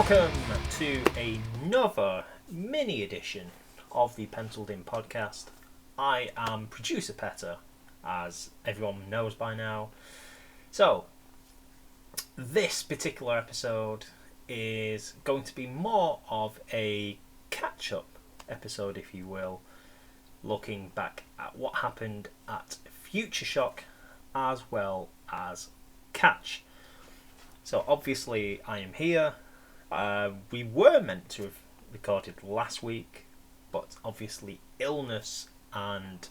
Welcome to another mini edition of the Penciled In podcast. I am producer Petter, as everyone knows by now. So, this particular episode is going to be more of a catch-up episode, if you will, looking back at what happened at Futureshock as well as Catch. So obviously I am here. We were meant to have recorded last week, but obviously illness and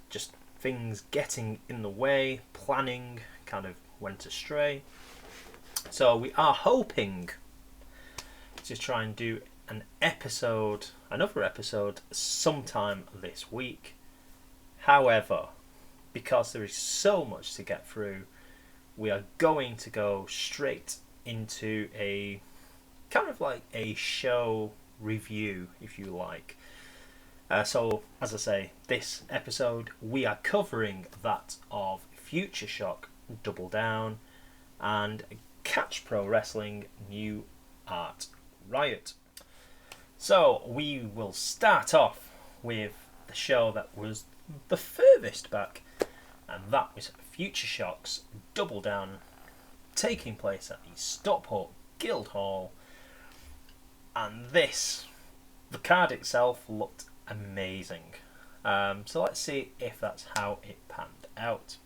just things getting in the way, planning kind of went astray. So we are hoping to try and do another episode sometime this week. However, because there is so much to get through, we are going to go straight into a kind of like a show review, if you like. So, as I say, this episode we are covering that of Futureshock Double Down and Catch Pro Wrestling New Art Riot. So, we will start off with the show that was the furthest back, and that was Futureshock's Double Down, taking place at the Stockport Guildhall. And the card itself looked amazing. So let's see if that's how it panned out.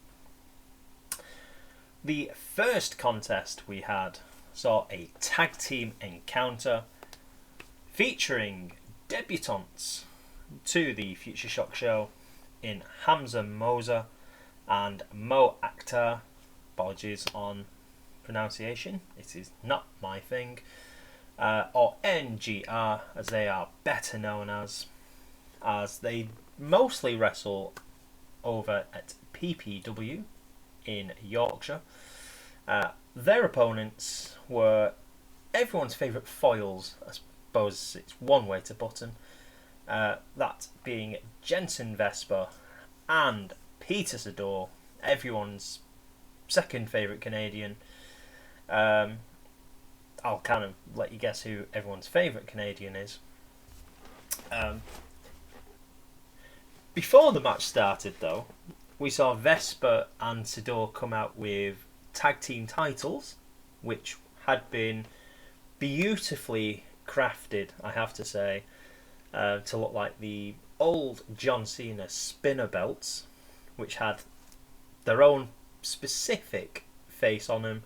The first contest we had saw a tag team encounter featuring debutantes to the Futureshock show in Hamza Moza and Mo Akhtar. Apologies on pronunciation, it is not my thing. Or NGR, as they are better known as they mostly wrestle over at PPW in Yorkshire. Their opponents were everyone's favourite foils, I suppose it's one way to put them. That being Jensen Vesper and Peter Sador, everyone's second favourite Canadian. I'll kind of let you guess who everyone's favourite Canadian is. Before the match started, though, we saw Vesper and Sador come out with tag team titles, which had been beautifully crafted, I have to say, to look like the old John Cena spinner belts, which had their own specific face on them.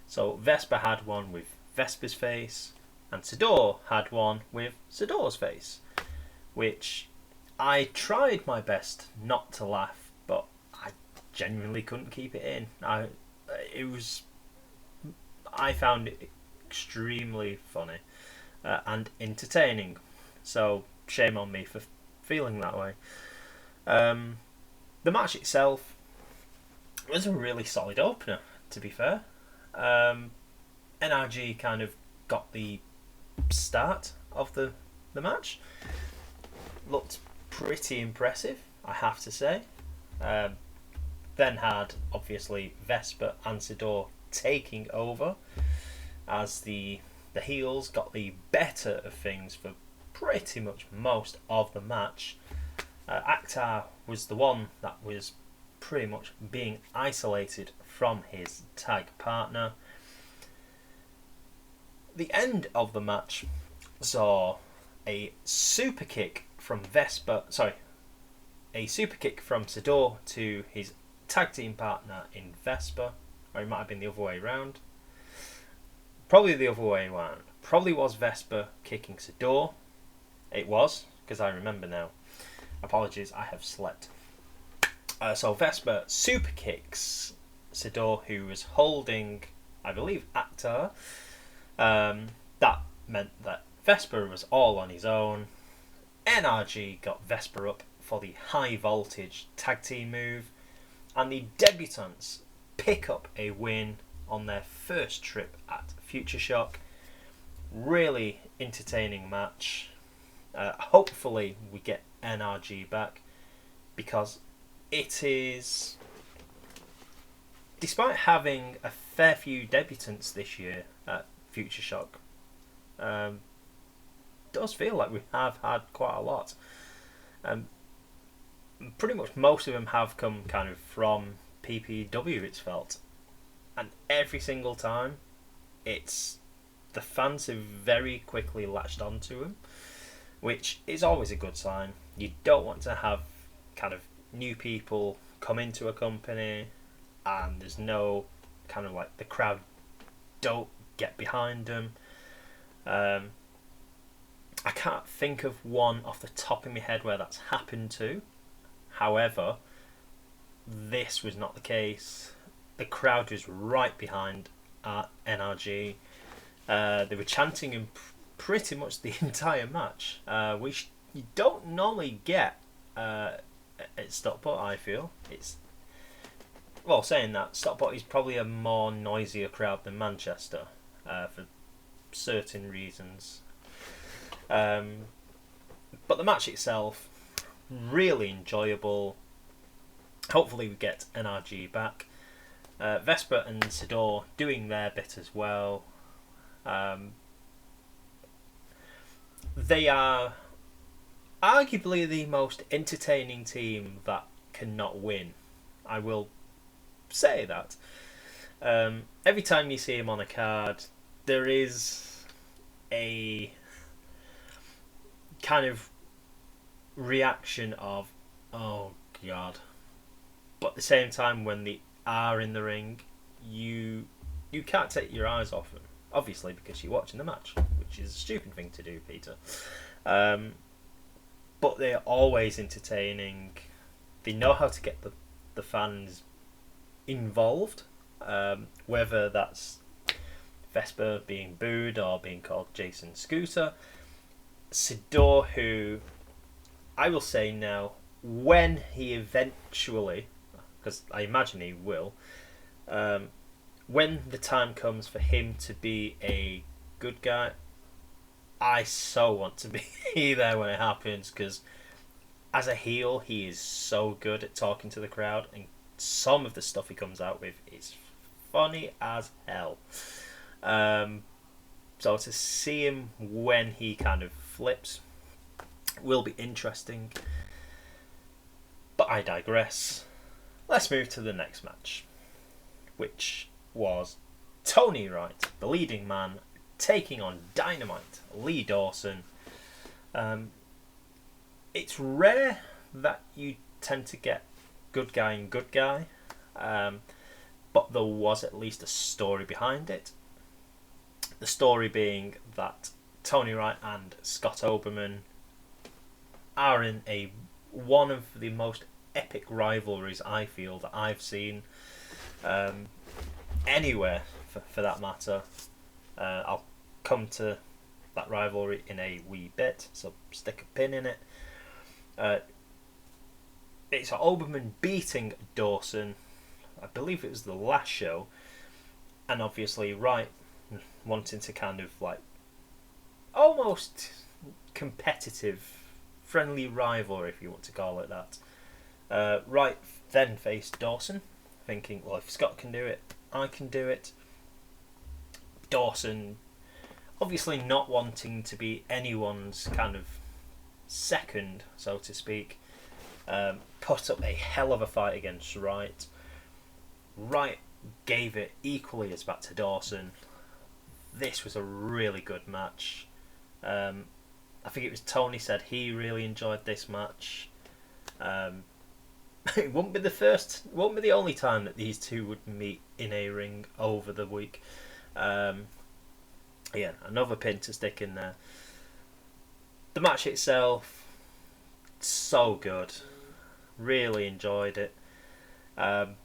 So Vesper had one with Vesper's face, and Sador had one with Sador's face, which I tried my best not to laugh, but I genuinely couldn't keep it in. I found it extremely funny and entertaining, so shame on me for feeling that way. The match itself was a really solid opener, to be fair. NRG kind of got the start of the match. Looked pretty impressive, I have to say. Then had, obviously, Vesper and Sador taking over as the heels got the better of things for pretty much most of the match. Akhtar was the one that was pretty much being isolated from his tag partner. The end of the match saw a super kick from Sador to his tag team partner in Vesper, or it might have been the other way around. Probably the other way around. Probably was Vesper kicking Sador. It was, because I remember now. Apologies, I have slept. So Vesper super kicks Sador, who was holding, I believe, Akhtar. That meant that Vesper was all on his own. NRG got Vesper up for the high voltage tag team move, and the debutants pick up a win on their first trip at Futureshock. Really entertaining match. Hopefully we get NRG back, because it is, despite having a fair few debutants this year at Futureshock, Does feel like we have had quite a lot. Pretty much most of them have come kind of from PPW, it's felt. And every single time, it's the fans have very quickly latched onto them, which is always a good sign. You don't want to have kind of new people come into a company and there's no kind of like the crowd don't get behind them. I can't think of one off the top of my head where that's happened to. However, this was not the case. The crowd was right behind NRG. They were chanting him pretty much the entire match, which you don't normally get at Stockport, I feel. Well, saying that, Stockport is probably a more noisier crowd than Manchester for certain reasons. But the match itself, really enjoyable. Hopefully we get NRG back. Vesper and Sidor doing their bit as well. They are arguably the most entertaining team that cannot win. I will say that. Every time you see him on a card, there is a kind of reaction of, oh god. But at the same time, when they are in the ring, you can't take your eyes off them. Obviously, because you're watching the match, which is a stupid thing to do, Peter. But they're always entertaining. They know how to get the fans involved, whether that's Vesper being booed or being called Jason Scooter. Sidor, who I will say now, when he eventually, because I imagine he will, when the time comes for him to be a good guy, I so want to be there when it happens, because as a heel, he is so good at talking to the crowd, and some of the stuff he comes out with is funny as hell. So to see him when he kind of flips will be interesting. But I digress. Let's move to the next match, which was Tony Wright, the leading man, taking on Dynamite, Lee Dawson. It's rare that you tend to get good guy and good guy, but there was at least a story behind it. The story being that Tony Wright and Scott Oberman are in one of the most epic rivalries I feel that I've seen anywhere for that matter. I'll come to that rivalry in a wee bit, so stick a pin in it. It's Oberman beating Dawson, I believe it was the last show, and obviously Wright wanting to kind of like almost competitive, friendly rivalry, if you want to call it that. Wright then faced Dawson, thinking, well, if Scott can do it, I can do it. Dawson, obviously not wanting to be anyone's kind of second, so to speak, put up a hell of a fight against Wright. Wright gave it equally as back to Dawson. This was a really good match. I think it was Tony said he really enjoyed this match. It won't be the only time that these two would meet in a ring over the week. Yeah, another pin to stick in there. The match itself, so good. Really enjoyed it. The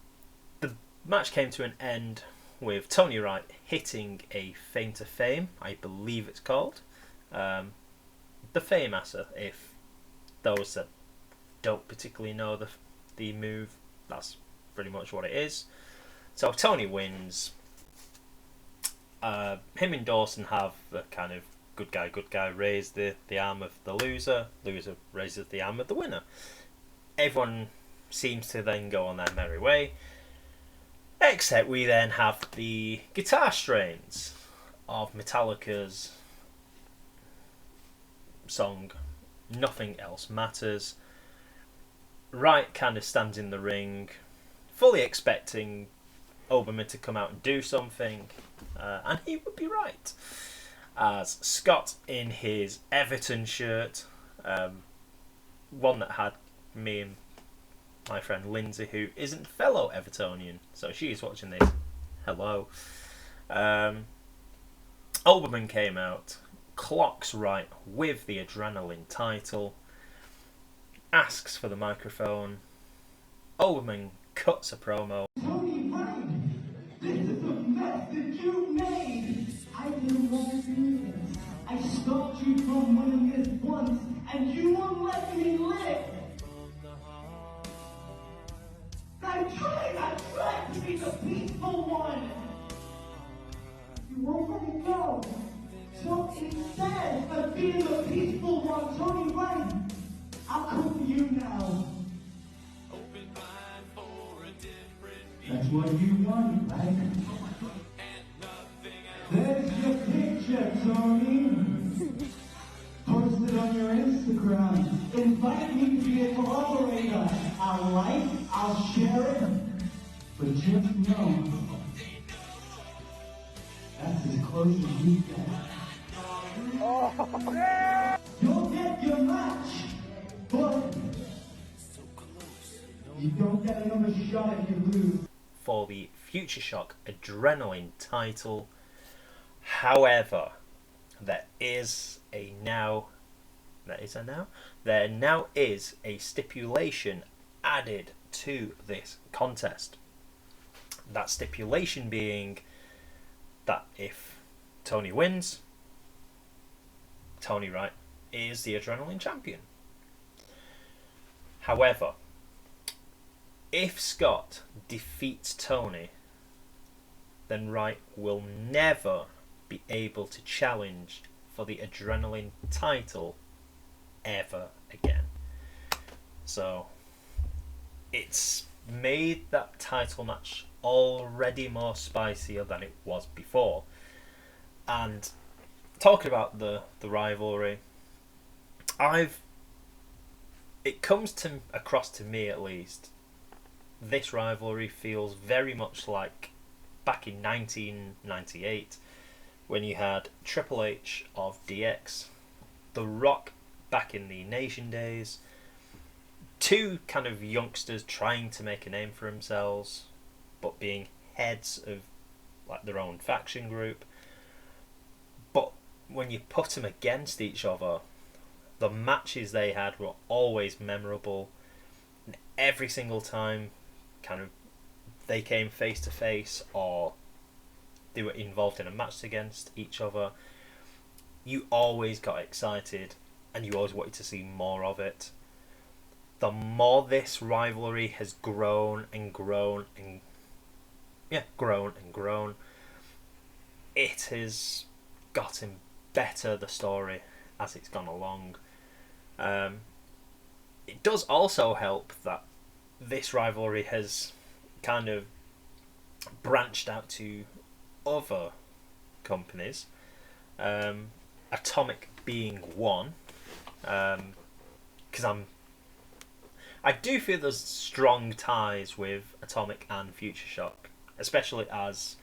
match came to an end with Tony Wright hitting a feint of fame, I believe it's called. The Fame-asser, if those that don't particularly know the move, that's pretty much what it is. So Tony wins. Him and Dawson have the kind of good guy raise the arm of the loser raises the arm of the winner. Everyone seems to then go on their merry way, except we then have the guitar strains of Metallica's song, nothing else matters. Riot kind of stands in the ring, fully expecting Oberman to come out and do something, and he would be right. As Scott, in his Everton shirt, one that had me and my friend Lindsay, who isn't fellow Evertonian, so she's watching this. Hello. Oberman came out, clocks Riot with the Adrenaline title, asks for the microphone. Oberman cuts a promo. Tony Ryan, this is a mess that you made. I didn't want to do this. I stopped you from winning this once, and you won't let me live. I tried to be the peaceful one. You won't let me go. So instead of being the peaceful one, Tony Ryan, I'll come for you now. That's what you wanted, right? There's your picture, Tony. Post it on your Instagram. Invite me to be a collaborator. I'll like, I'll share it. But just know, that's as close as you get. You'll get your match, but you don't get another shot if you lose. For the Futureshock Adrenaline title. However, there now is a stipulation added to this contest. That stipulation being that if Tony wins, Tony Riot is the Adrenaline champion. However, if Scott defeats Tony, then Riot will never be able to challenge for the Adrenaline title ever again. So it's made that title match already more spicier than it was before. And talking about the rivalry, it comes across to me at least, this rivalry feels very much like back in 1998 when you had Triple H of DX, The Rock back in the Nation days, two kind of youngsters trying to make a name for themselves but being heads of like their own faction group. But when you put them against each other, the matches they had were always memorable, and every single time kind of they came face to face or they were involved in a match against each other, you always got excited and you always wanted to see more of it. The more this rivalry has grown and grown, it has gotten better, the story, as it's gone along. It does also help that this rivalry has kind of branched out to other companies, Atomic being one, because I do feel there's strong ties with Atomic and Futureshock, especially as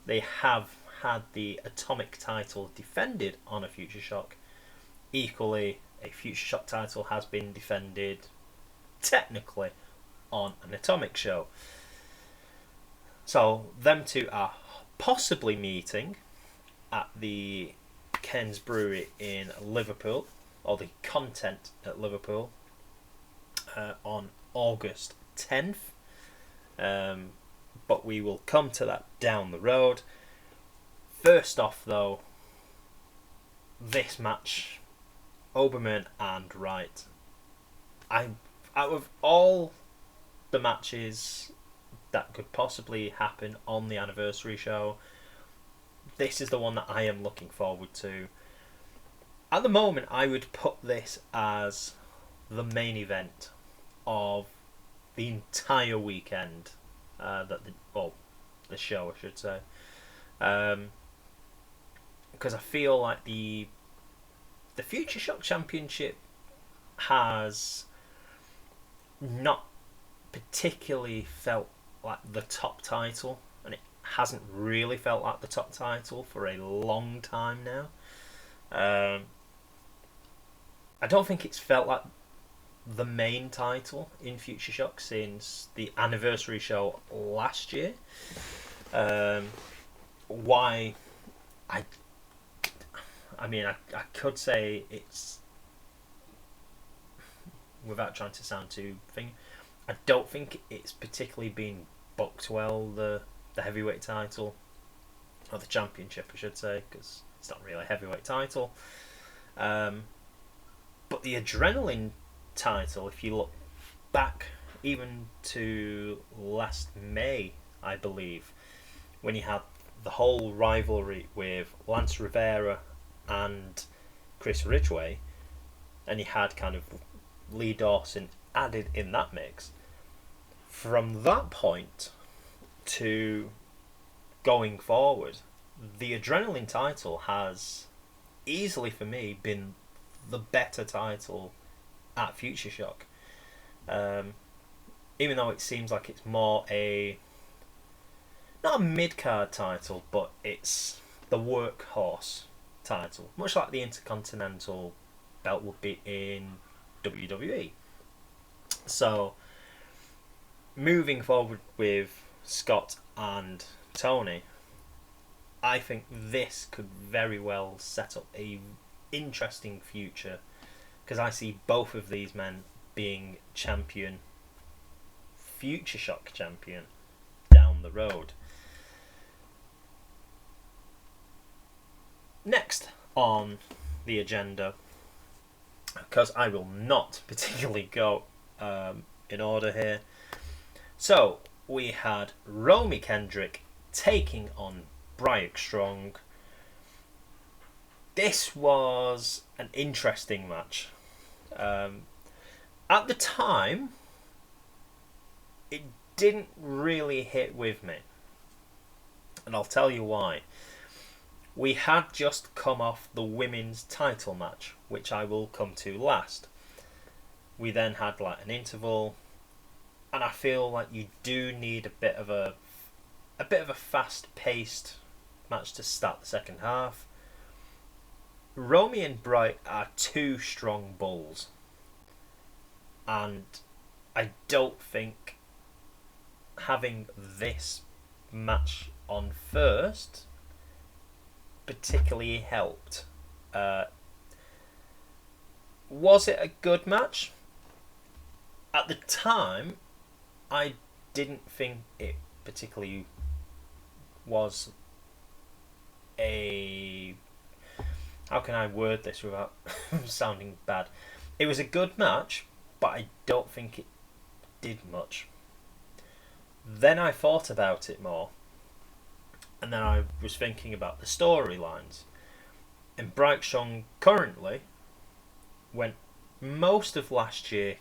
they have had the Atomic title defended on a Futureshock. Equally, a Futureshock title has been defended technically on an Atomic show. So them two are possibly meeting at the Ken's Brewery in Liverpool, or the Content at Liverpool, on August 10th. But we will come to that down the road. First off though, this match, Oberman and Riot, out of all the matches that could possibly happen on the anniversary show, this is the one that I am looking forward to. At the moment, I would put this as the main event of the entire weekend, the show, I should say, because I feel like the the Futureshock Championship has not particularly felt like the top title, and it hasn't really felt like the top title for a long time now. I don't think it's felt like the main title in Futureshock since the anniversary show last year. Why? I mean, I could say it's, without trying to sound too thing, I don't think it's particularly been booked well, the heavyweight title, or the championship I should say, because it's not really a heavyweight title. But the Adrenaline title, if you look back even to last May, I believe, when you had the whole rivalry with Lance Rivera and Chris Ridgway, and you had kind of Lee Dawson added in that mix, from that point to going forward, the Adrenaline title has easily, for me, been the better title at Futureshock. Even though it seems like it's more not a mid-card title, but it's the workhorse title, much like the Intercontinental belt would be in WWE. So, moving forward with Scott and Tony, I think this could very well set up a interesting future, because I see both of these men being Futureshock champion down the road. Next on the agenda, because I will not particularly go in order here. So we had Romy Kendrick taking on Bryce Strong. This was an interesting match. At the time, it didn't really hit with me, and I'll tell you why. We had just come off the women's title match, which I will come to last. We then had like an interval, and I feel like you do need a bit of a fast-paced match to start the second half. Romy and Bright are two strong bulls, and I don't think having this match on first particularly helped. Was it a good match? At the time, I didn't think it particularly was a... How can I word this without sounding bad? It was a good match, but I don't think it did much. Then I thought about it more, and then I was thinking about the storylines. And Bryce Strong currently went most of last year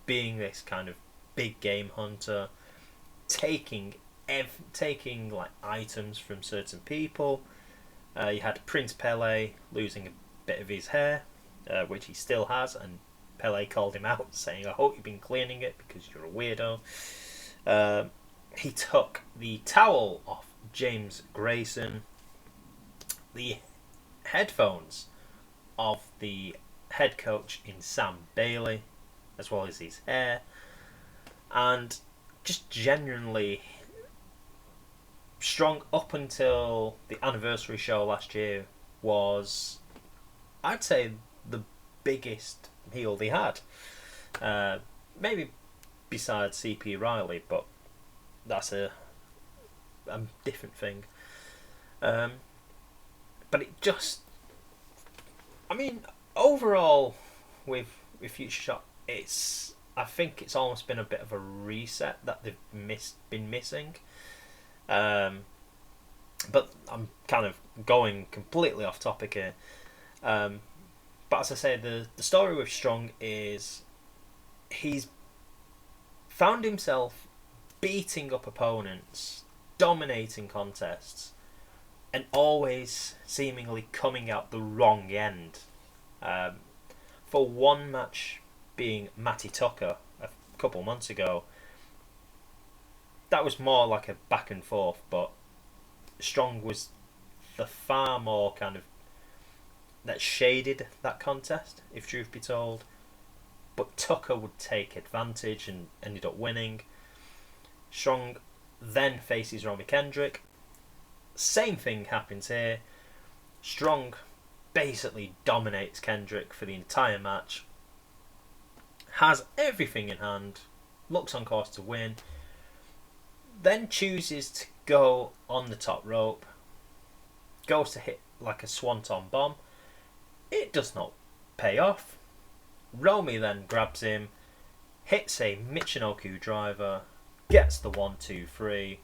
being this kind of big game hunter, taking like items from certain people. You had Prince Pele losing a bit of his hair, which he still has, and Pele called him out, saying, "I hope you've been cleaning it because you're a weirdo." He took the towel off James Grayson, the headphones of the head coach in Sam Bailey, as well as his hair, and just genuinely Strong up until the anniversary show last year was, I'd say, the biggest heel they had. Maybe besides CP Riley, but that's a different thing. But it just, I mean, overall with Futureshock, I think it's almost been a bit of a reset that they've been missing. But I'm kind of going completely off topic here. But as I say, the story with Strong is he's found himself beating up opponents, dominating contests, and always seemingly coming out the wrong end. For one match being Matty Tucker a couple months ago, that was more like a back and forth, but Strong was the far more kind of that shaded that contest, if truth be told. But Tucker would take advantage and ended up winning. Strong then faces Romy Kendrick. Same thing happens here. Strong basically dominates Kendrick for the entire match. Has everything in hand. Looks on course to win. Then chooses to go on the top rope. Goes to hit like a swanton bomb. It does not pay off. Romy then grabs him, hits a Michinoku driver, gets the 1-2-3.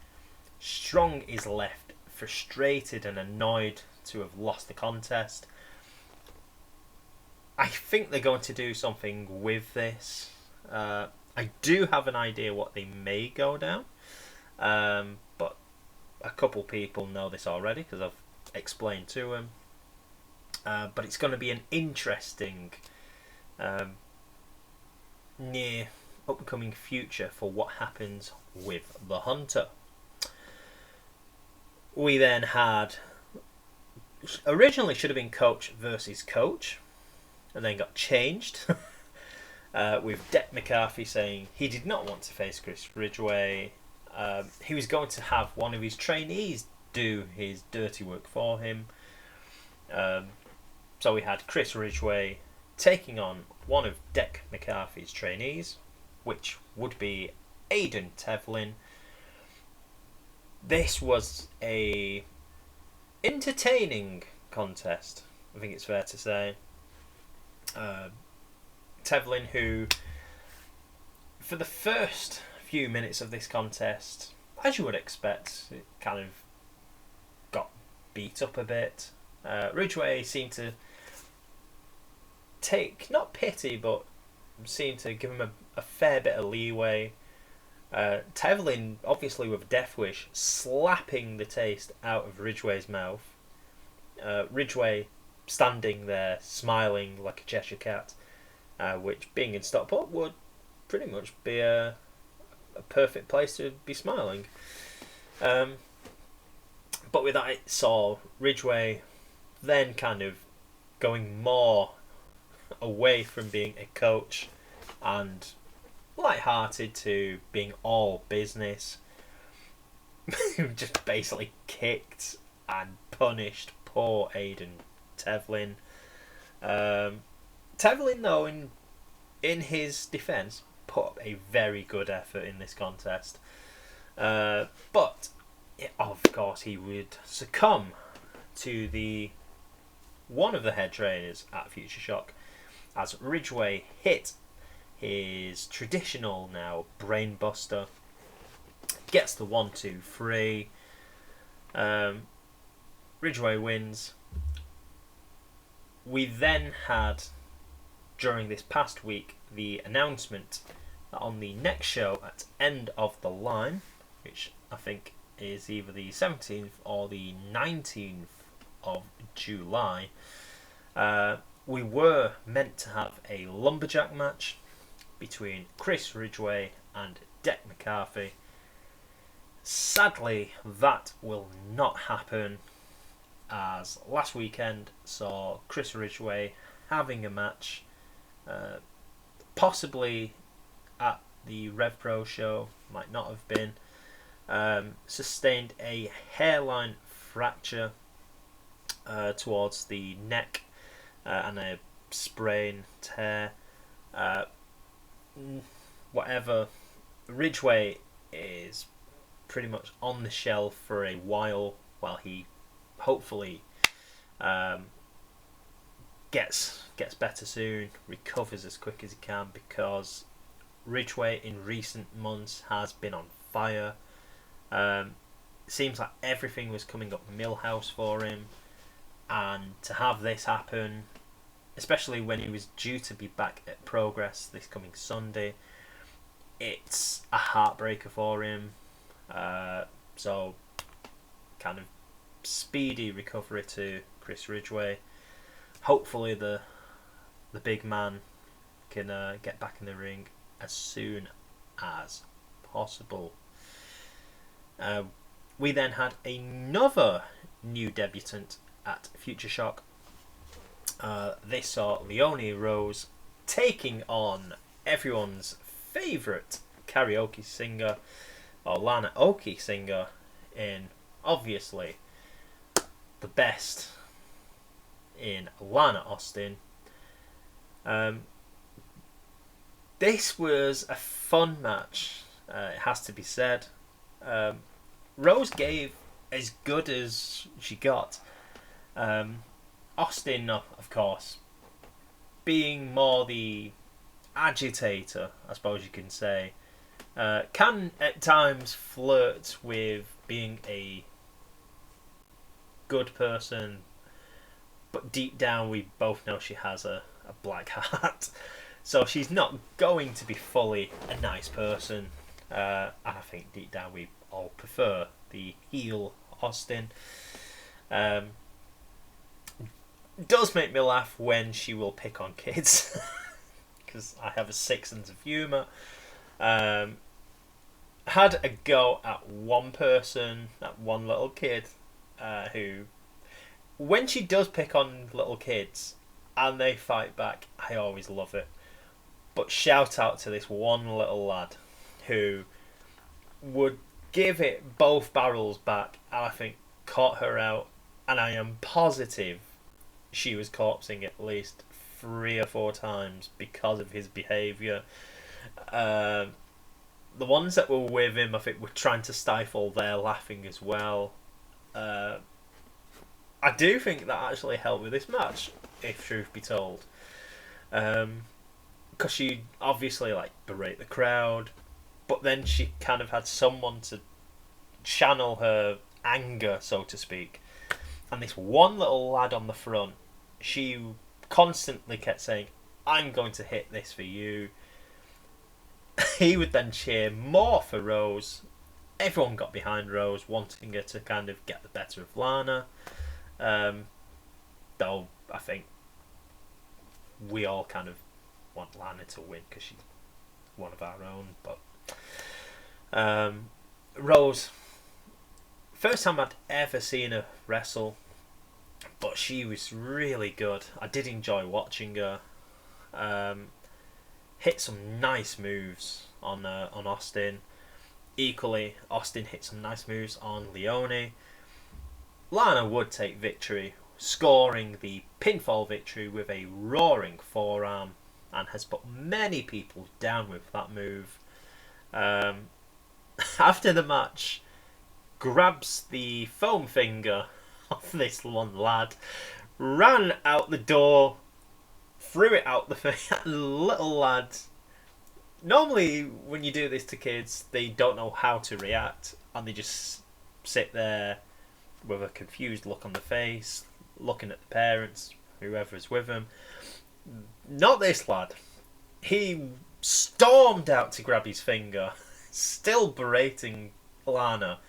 Strong is left frustrated and annoyed to have lost the contest. I think they're going to do something with this. I do have an idea what they may go down, but a couple people know this already because I've explained to them. But it's going to be an interesting near upcoming future for what happens with the Hunter. We then had, originally should have been coach versus coach, and then got changed with Deck McCarthy saying he did not want to face Chris Ridgway. He was going to have one of his trainees do his dirty work for him. So we had Chris Ridgway taking on one of Deck McCarthy's trainees, which would be Aidan Tevlin. This was a entertaining contest, I think it's fair to say. Tevlin, who for the first few minutes of this contest, as you would expect, it kind of got beat up a bit. Ridgway seemed to take, not pity, but seemed to give him a fair bit of leeway. Tevlin, obviously with Death Wish, slapping the taste out of Ridgway's mouth. Ridgway standing there smiling like a Cheshire cat, which being in Stockport would pretty much be a perfect place to be smiling. But with that, it saw Ridgway then kind of going more away from being a coach and light-hearted to being all business. Just basically kicked and punished poor Aidan Tevlin. Tevlin, though, in his defence, put up a very good effort in this contest. But, of course, he would succumb to one of the head trainers at Futureshock as Ridgway hit his traditional now brainbuster, gets the 1-2-3. Ridgway wins. We then had, during this past week, the announcement that on the next show at End of the Line, which I think is either the 17th or the 19th of July, we were meant to have a lumberjack match between Chris Ridgway and Deck McCarthy. Sadly, that will not happen, as last weekend saw Chris Ridgway having a match, possibly at the Rev Pro show, might not have been, sustained a hairline fracture towards the neck and a sprain tear. Whatever, Ridgway is pretty much on the shelf for a while he hopefully gets better soon, recovers as quick as he can, because Ridgway in recent months has been on fire. Seems like everything was coming up Millhouse for him, and to have this happen, especially when he was due to be back at Progress this coming Sunday, it's a heartbreaker for him. So kind of speedy recovery to Chris Ridgway. Hopefully the the big man can get back in the ring as soon as possible. We then had another new debutant at Futureshock. This saw Leonie Rose taking on everyone's favourite karaoke singer, or Lana Oki singer, in obviously the best in Lana Austin. This was a fun match, it has to be said. Rose gave as good as she got. Austin, of course, being more the agitator, I suppose you can say, can at times flirt with being a good person, but deep down we both know she has a black heart. So she's not going to be fully a nice person. And I think deep down we all prefer the heel Austin. Does make me laugh when she will pick on kids, because I have a sick sense of humour. Had a go at one person, that one little kid, who, when she does pick on little kids and they fight back, I always love it. But shout out to this one little lad who would give it both barrels back, and I think caught her out, and I am positive she was corpsing at least 3 or 4 times because of his behaviour. The ones that were with him, I think, were trying to stifle their laughing as well. I do think that actually helped with this match, if truth be told. Because she obviously berate the crowd, but then she kind of had someone to channel her anger, so to speak. And this one little lad on the front, she constantly kept saying, "I'm going to hit this for you." He would then cheer more for Rose. Everyone got behind Rose, wanting her to kind of get the better of Lana. Though I think we all kind of want Lana to win because she's one of our own. But Rose, first time I'd ever seen her wrestle, but she was really good. I did enjoy watching her. Hit some nice moves on Austin. Equally, Austin hit some nice moves on Leonie. Lana would take victory, scoring the pinfall victory with a roaring forearm, and has put many people down with that move. After the match, grabs the foam finger of this one lad, ran out the door, threw it out the face. Little lad. Normally, when you do this to kids, they don't know how to react, and they just sit there with a confused look on the face, looking at the parents, whoever's with them. Not this lad. He stormed out to grab his finger, still berating Lana,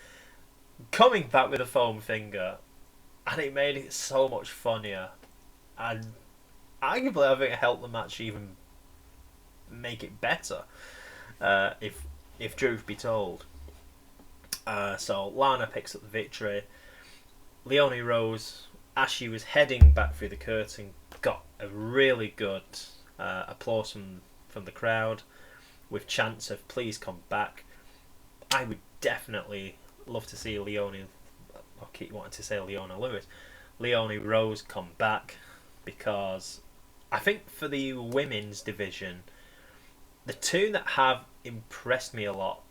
coming back with a foam finger, and it made it so much funnier. And arguably, I think it helped the match even make it better, if truth be told. So Lana picks up the victory. Leonie Rose, as she was heading back through the curtain, got a really good applause from the crowd, with chants of "please come back." I would definitely love to see Leonie, I keep wanting to say Leona Lewis, Leonie Rose come back, because I think for the women's division, the two that have impressed me a lot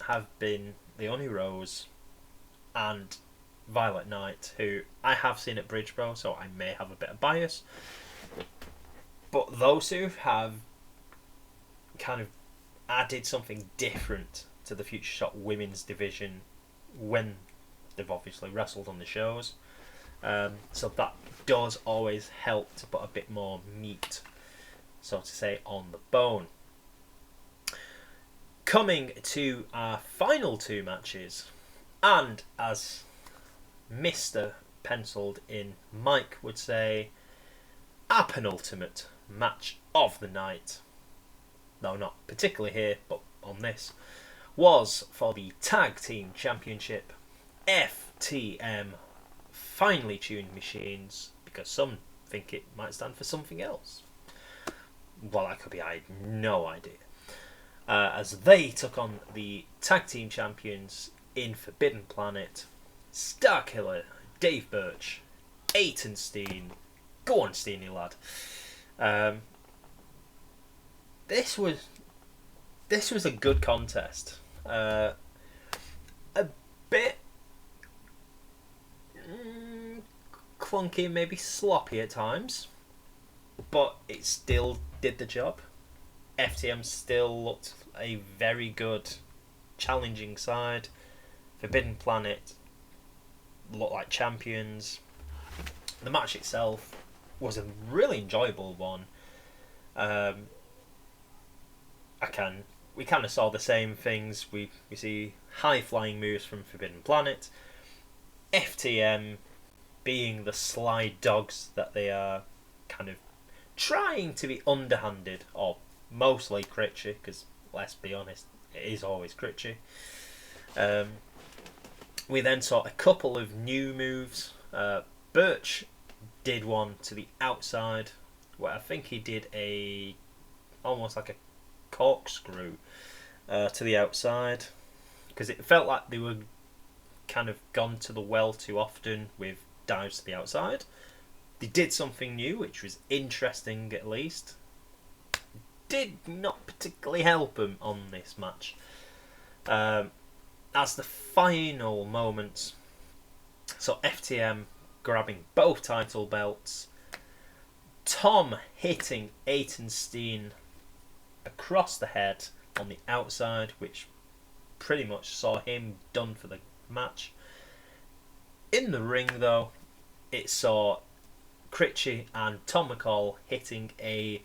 have been Leonie Rose and Violet Knight, who I have seen at Bridgeboro, so I may have a bit of bias. But those two have kind of added something different to the Futureshock women's division when they've obviously wrestled on the shows. So that does always help to put a bit more meat, so to say, on the bone. Coming to our final 2 matches, and as Mr. Penciled in Mike would say, our penultimate match of the night, no, not particularly here, but on this, was for the Tag Team Championship. FTM finely tuned machines, because some think it might stand for something else. Well, that could be, I had no idea. As they took on the Tag Team Champions in Forbidden Planet, Starkiller, Dave Birch, Aiton Steen. Go on, Steeny lad. This was a good contest. A bit clunky, maybe sloppy at times, but it still did the job. FTM still looked a very good, challenging side. Forbidden Planet looked like champions. The match itself was a really enjoyable one. We kind of saw the same things. We see high flying moves from Forbidden Planet. FTM, being the sly dogs that they are, kind of trying to be underhanded, or mostly Critchy, because let's be honest, it is always Critchy. We then saw a couple of new moves. Birch did one to the outside, where I think he did almost like a corkscrew to the outside, because it felt like they were kind of gone to the well too often with dives to the outside. They did something new, which was interesting at least. Did not particularly help them on this match. As the final moments, so FTM grabbing both title belts, Tom hitting Aiton Steen across the head on the outside, which pretty much saw him done for the match. In the ring, though, it saw Critchy and Tom McCall hitting a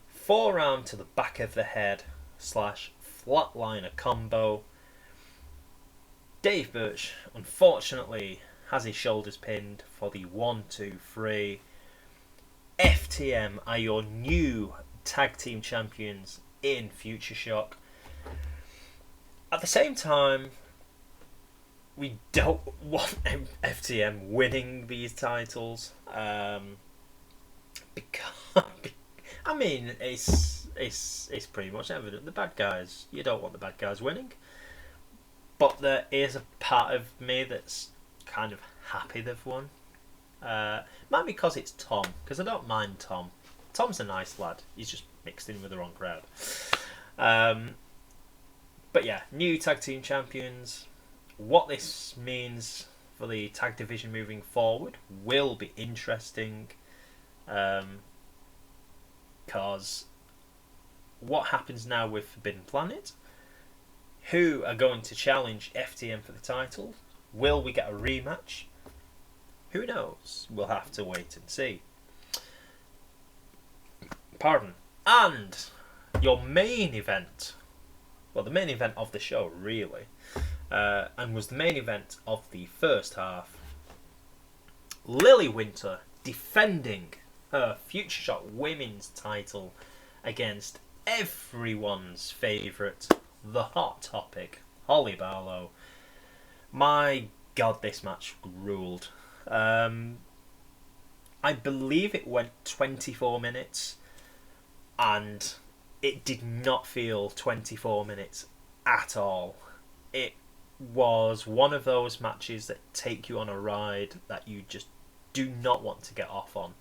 forearm to the back of the head / flatliner combo. Dave Birch, unfortunately, has his shoulders pinned for the 1-2-3. FTM are your new tag team champions in Futureshock. At the same time, we don't want FTM winning these titles, because I mean it's pretty much evident. The bad guys, you don't want the bad guys winning, but there is a part of me that's kind of happy they've won. Might be because it's Tom, because I don't mind Tom. Tom's a nice lad. He's just mixed in with the wrong crowd. But yeah, new tag team champions. What this means for the tag division moving forward will be interesting. Because what happens now with Forbidden Planet? Who are going to challenge FTM for the title? Will we get a rematch? Who knows? We'll have to wait and see. Pardon. And your main event, well, the main event of the show, really, and was the main event of the first half. Lily Winter defending her Futureshock Women's title against everyone's favourite, the Hot Topic, Holly Barlow. My God, this match ruled. I believe it went 24 minutes, and it did not feel 24 minutes at all. It was one of those matches that take you on a ride that you just do not want to get off on.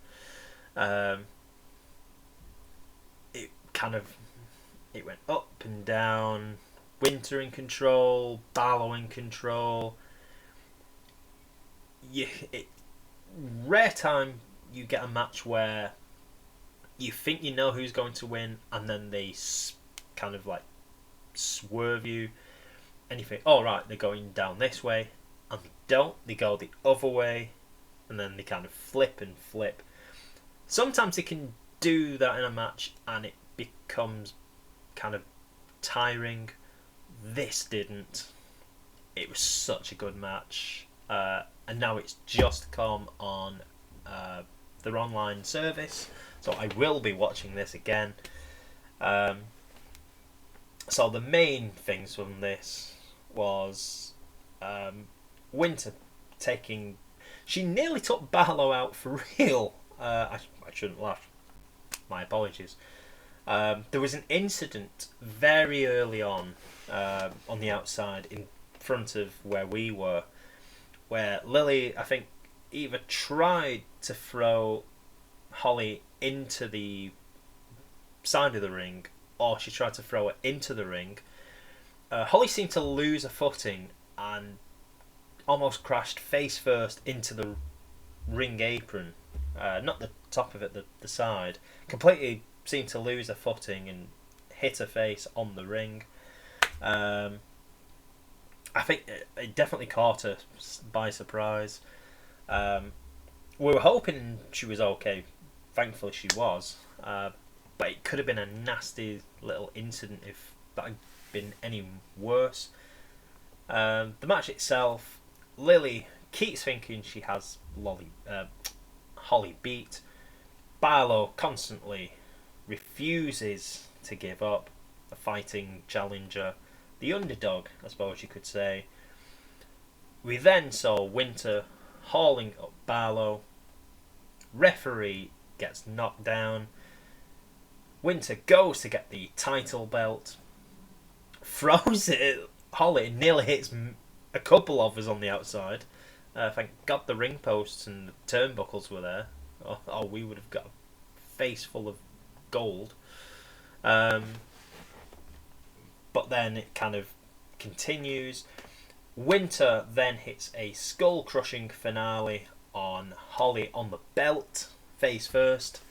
It went up and down, Winter in control, Barlow in control. Rare time you get a match where you think you know who's going to win, and then they kind of like swerve you, and you think, oh right, they're going down this way, and they don't. They go the other way, and then they kind of flip and flip. Sometimes they can do that in a match, and it becomes kind of tiring. This didn't. It was such a good match, and now it's just come on their online service, so I will be watching this again. So the main things from this was Winter taking... She nearly took Barlow out for real. I shouldn't laugh. My apologies. There was an incident very early on the outside in front of where we were, where Lily, I think, either tried to throw Holly into the side of the ring, or she tried to throw her into the ring. Holly seemed to lose her footing and almost crashed face first into the ring apron. Not the top of it, the side. Completely seemed to lose her footing and hit her face on the ring. I think it definitely caught her by surprise. We were hoping she was okay. Thankfully she was. But it could have been a nasty little incident if that had been any worse. The match itself, Lily keeps thinking she has Holly beat. Barlow constantly refuses to give up. A fighting challenger, the underdog, I suppose you could say. We then saw Winter hauling up Barlow. Referee gets knocked down. Winter goes to get the title belt, throws it at Holly, nearly hits a couple of us on the outside. Thank God the ring posts and the turnbuckles were there, or we would have got a face full of gold. But then it kind of continues. Winter then hits a skull-crushing finale on Holly on the belt, face first.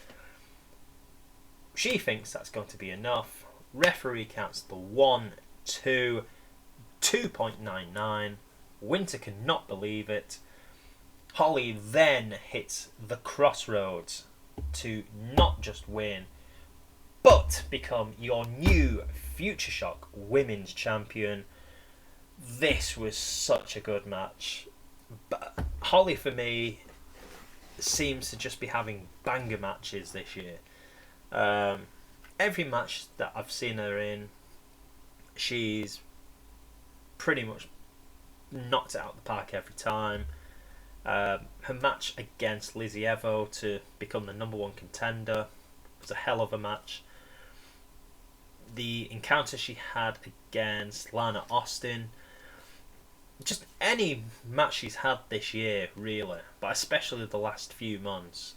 She thinks that's going to be enough. Referee counts the 1, 2, 2.99. Winter cannot believe it. Holly then hits the Crossroads to not just win, but become your new Futureshock Women's Champion. This was such a good match. But Holly, for me, seems to just be having banger matches this year. Every match that I've seen her in, she's pretty much knocked it out of the park every time. Her match against Lizzie Evo to become the #1 contender was a hell of a match. The encounter she had against Lana Austin, just any match she's had this year, really, but especially the last few months,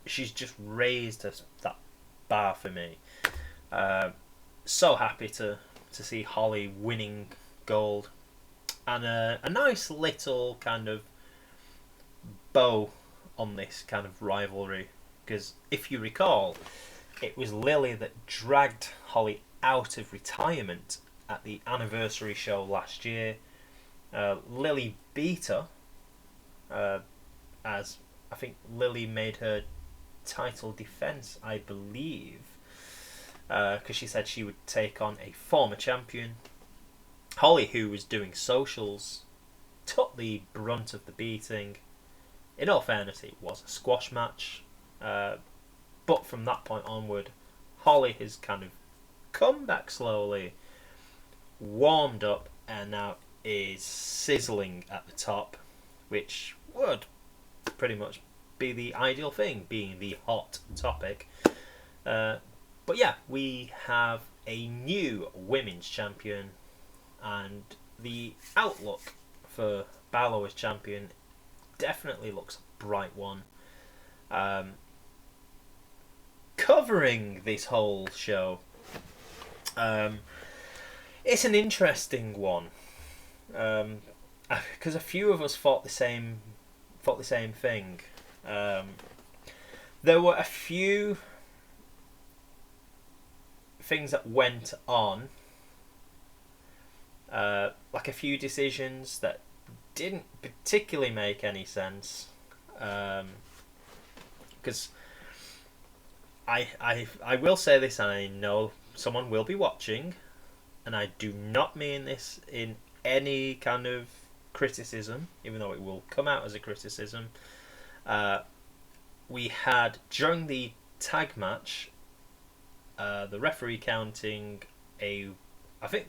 she's just raised that bar for me. So happy to see Holly winning gold, and a nice little kind of bow on this kind of rivalry, because if you recall, it was Lily that dragged Holly out of retirement at the anniversary show last year. Lily beat her, as I think Lily made her title defense, I believe, because she said she would take on a former champion. Holly, who was doing socials, took the brunt of the beating. In all fairness, it was a squash match, but from that point onward, Holly has kind of come back slowly, warmed up, and now is sizzling at the top, which would pretty much be the ideal thing, being the hot topic. But yeah, we have a new women's champion, and the outlook for Barlow as champion definitely looks a bright one. Covering this whole show, it's an interesting one, because a few of us thought the same thing. There were a few things that went on, like a few decisions that didn't particularly make any sense, because I will say this, and I know someone will be watching, and I do not mean this in any kind of criticism, even though it will come out as a criticism. we had, during the tag match, the referee counting I think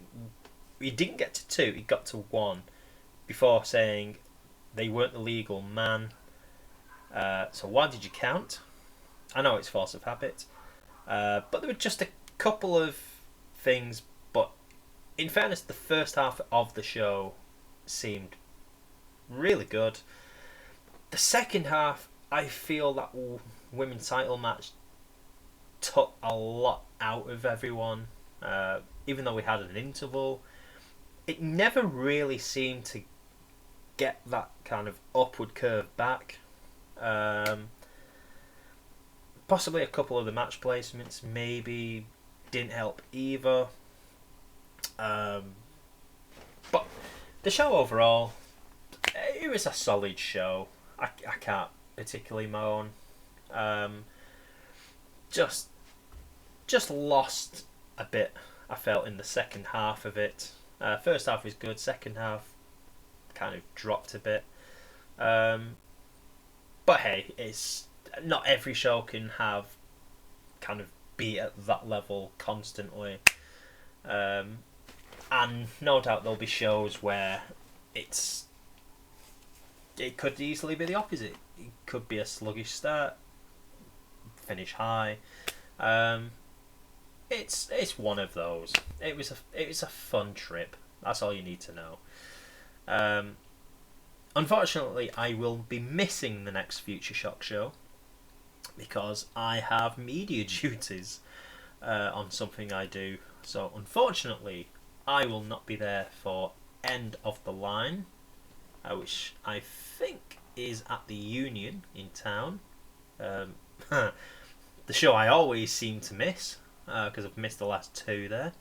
he didn't get to 2, he got to 1 before saying they weren't the legal man. So why did you count? I know it's force of habit, but there were just a couple of things. But in fairness, the first half of the show seemed really good. The second half, I feel that women's title match took a lot out of everyone. Even though we had an interval, it never really seemed to get that kind of upward curve back. Possibly a couple of the match placements maybe didn't help either. But the show overall, it was a solid show. I can't particularly moan. Just lost a bit, I felt, in the second half of it. First half was good, second half kind of dropped a bit. But hey, it's not every show can have kind of be at that level constantly. And no doubt there'll be shows where it could easily be the opposite. It could be a sluggish start, finish high. It's one of those. It was a fun trip. That's all you need to know. Unfortunately, I will be missing the next Futureshock show because I have media duties on something I do. So unfortunately, I will not be there for End of the Line, which I think is at the Union in town. The show I always seem to miss because I've missed the last 2 there.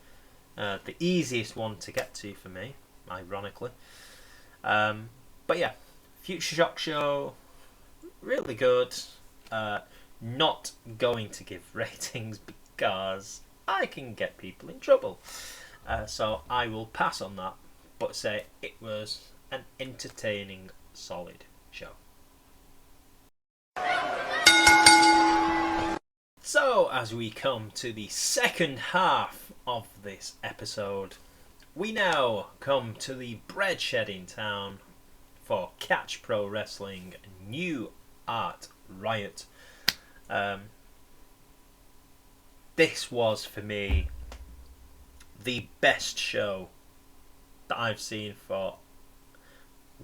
The easiest one to get to for me, ironically. But yeah, Futureshock show, really good. Not going to give ratings because I can get people in trouble. So I will pass on that, but say it was an entertaining, solid show. So as we come to the second half of this episode, we now come to the bread shed in town for Catch Pro Wrestling New Art Riot. This was for me the best show that I've seen for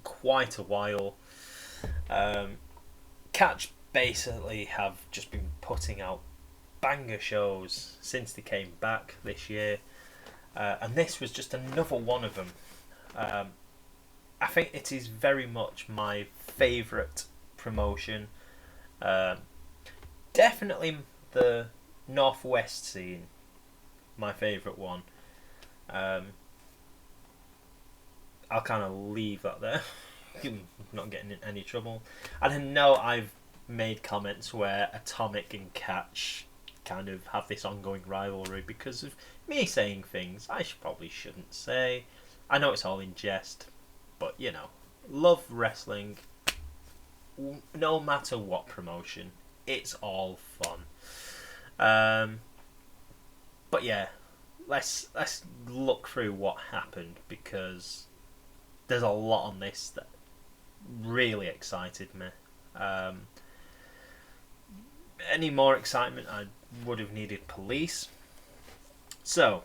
quite a while. Catch basically have just been putting out banger shows since they came back this year, and this was just another one of them. I think it is very much my favourite promotion. Definitely the Northwest scene, my favourite one. I'll kind of leave that there. Not getting in any trouble. And I know I've made comments where Atomic and Catch kind of have this ongoing rivalry because of me saying things I probably shouldn't say. I know it's all in jest, but you know, love wrestling. No matter what promotion, it's all fun. But yeah, let's look through what happened because there's a lot on this that really excited me. Any more excitement, I would have needed police. So,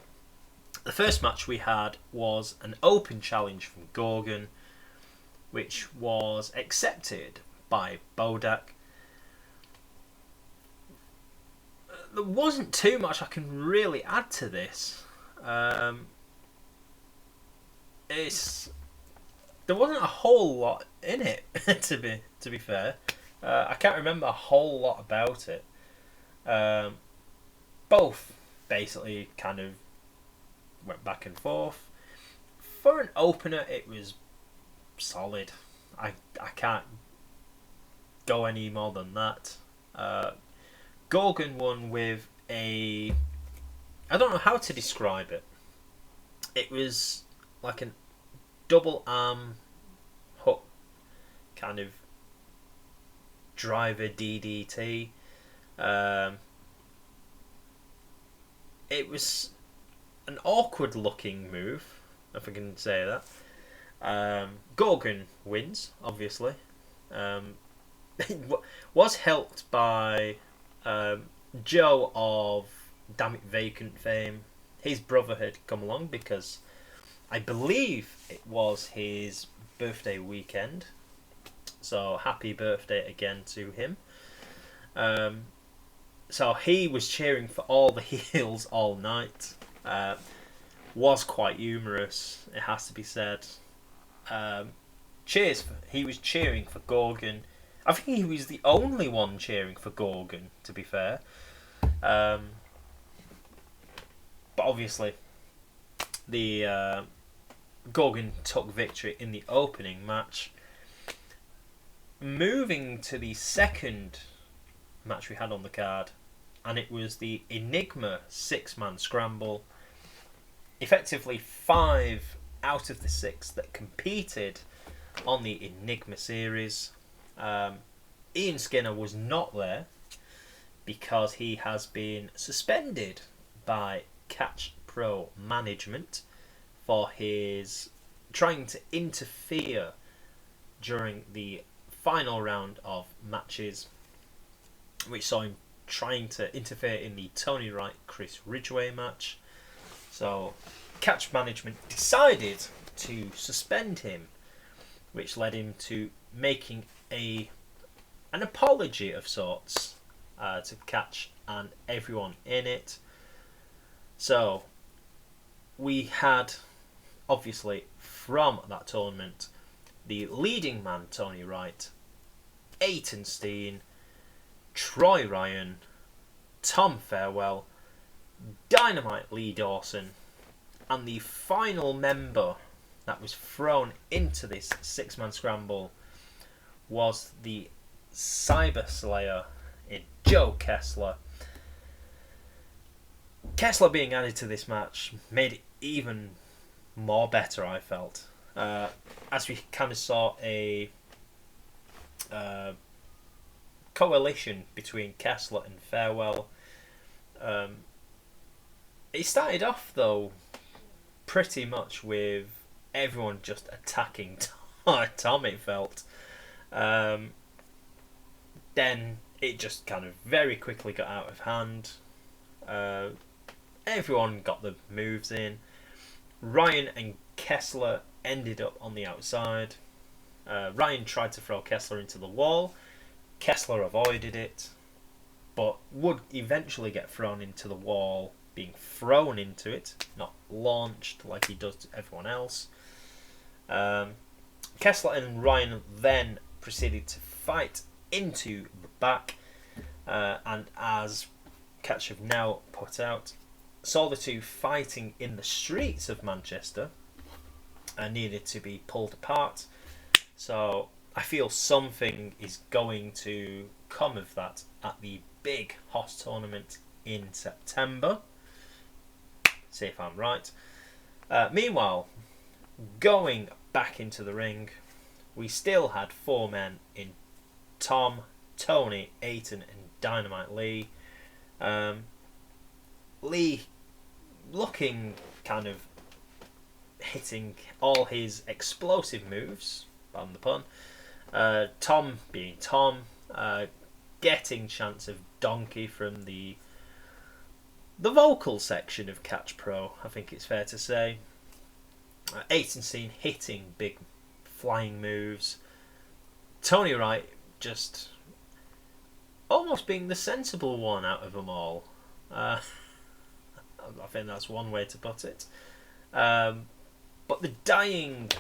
the first match we had was an open challenge from Gorgon, which was accepted by Bodak. There wasn't too much I can really add to this. There wasn't a whole lot in it, to be fair. I can't remember a whole lot about it. Both basically kind of went back and forth. For an opener, it was solid. I can't go any more than that. Gorgon won with I don't know how to describe it. It was like a double arm hook kind of driver DDT. It was an awkward looking move, if I can say that. Gorgon wins, obviously. It was helped by Joe of Damn It Vacant fame. His brother had come along because I believe it was his birthday weekend. So happy birthday again to him. So he was cheering for all the heels all night. Was quite humorous, it has to be said. He was cheering for Gorgon. I think he was the only one cheering for Gorgon, to be fair. But obviously, the Gorgon took victory in the opening match. Moving to the second match we had on the card, and it was the Enigma 6-man scramble. Effectively 5 out of the 6 that competed on the Enigma series. Ian Skinner was not there because he has been suspended by Catch Pro management for his trying to interfere during the final round of matches, which saw him trying to interfere in the Tony Wright Chris Ridgway match. So Catch management decided to suspend him, which led him to making an apology of sorts to Catch and everyone in it. So we had, obviously, from that tournament, the leading man Tony Wright, Aiton Steen, Troy Ryan, Tom Farewell, Dynamite Lee Dawson, and the final member that was thrown into this 6-man scramble was the Cyber Slayer in Joe Kessler. Kessler being added to this match made it even more better, I felt. As we kind of saw a coalition between Kessler and Farewell. It started off, though, pretty much with everyone just attacking Tom, it felt. Then it just kind of very quickly got out of hand. Everyone got the moves in. Ryan and Kessler ended up on the outside. Ryan tried to throw Kessler into the wall. Kessler avoided it, but would eventually get thrown into the wall, being thrown into it, not launched like he does to everyone else. Kessler and Ryan then proceeded to fight into the back, and as Catch have now put out, saw the two fighting in the streets of Manchester and needed to be pulled apart. So I feel something is going to come of that at the big Hoss tournament in September. See if I'm right. Meanwhile, going back into the ring, we still had 4 men in Tom, Tony, Aiton and Dynamite Lee. Lee looking kind of hitting all his explosive moves, pardon the pun. Tom being Tom, getting chants of donkey from the vocal section of Catch Pro, I think it's fair to say. Aiton Steen hitting big flying moves. Tony Wright just almost being the sensible one out of them all. I think that's one way to put it. But the dying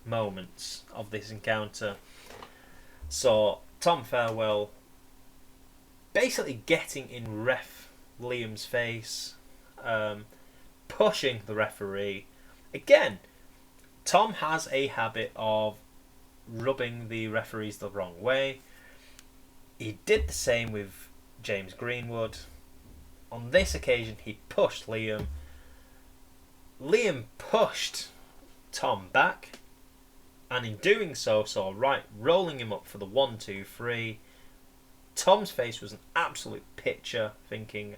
moments of this encounter saw Tom Farewell basically getting in ref Liam's face, pushing the referee. Again, Tom has a habit of rubbing the referees the wrong way. He did the same with James Greenwood. On this occasion, he pushed Liam. Liam pushed Tom back, and in doing so, saw Wright rolling him up for the 1-2-3, Tom's face was an absolute picture, thinking,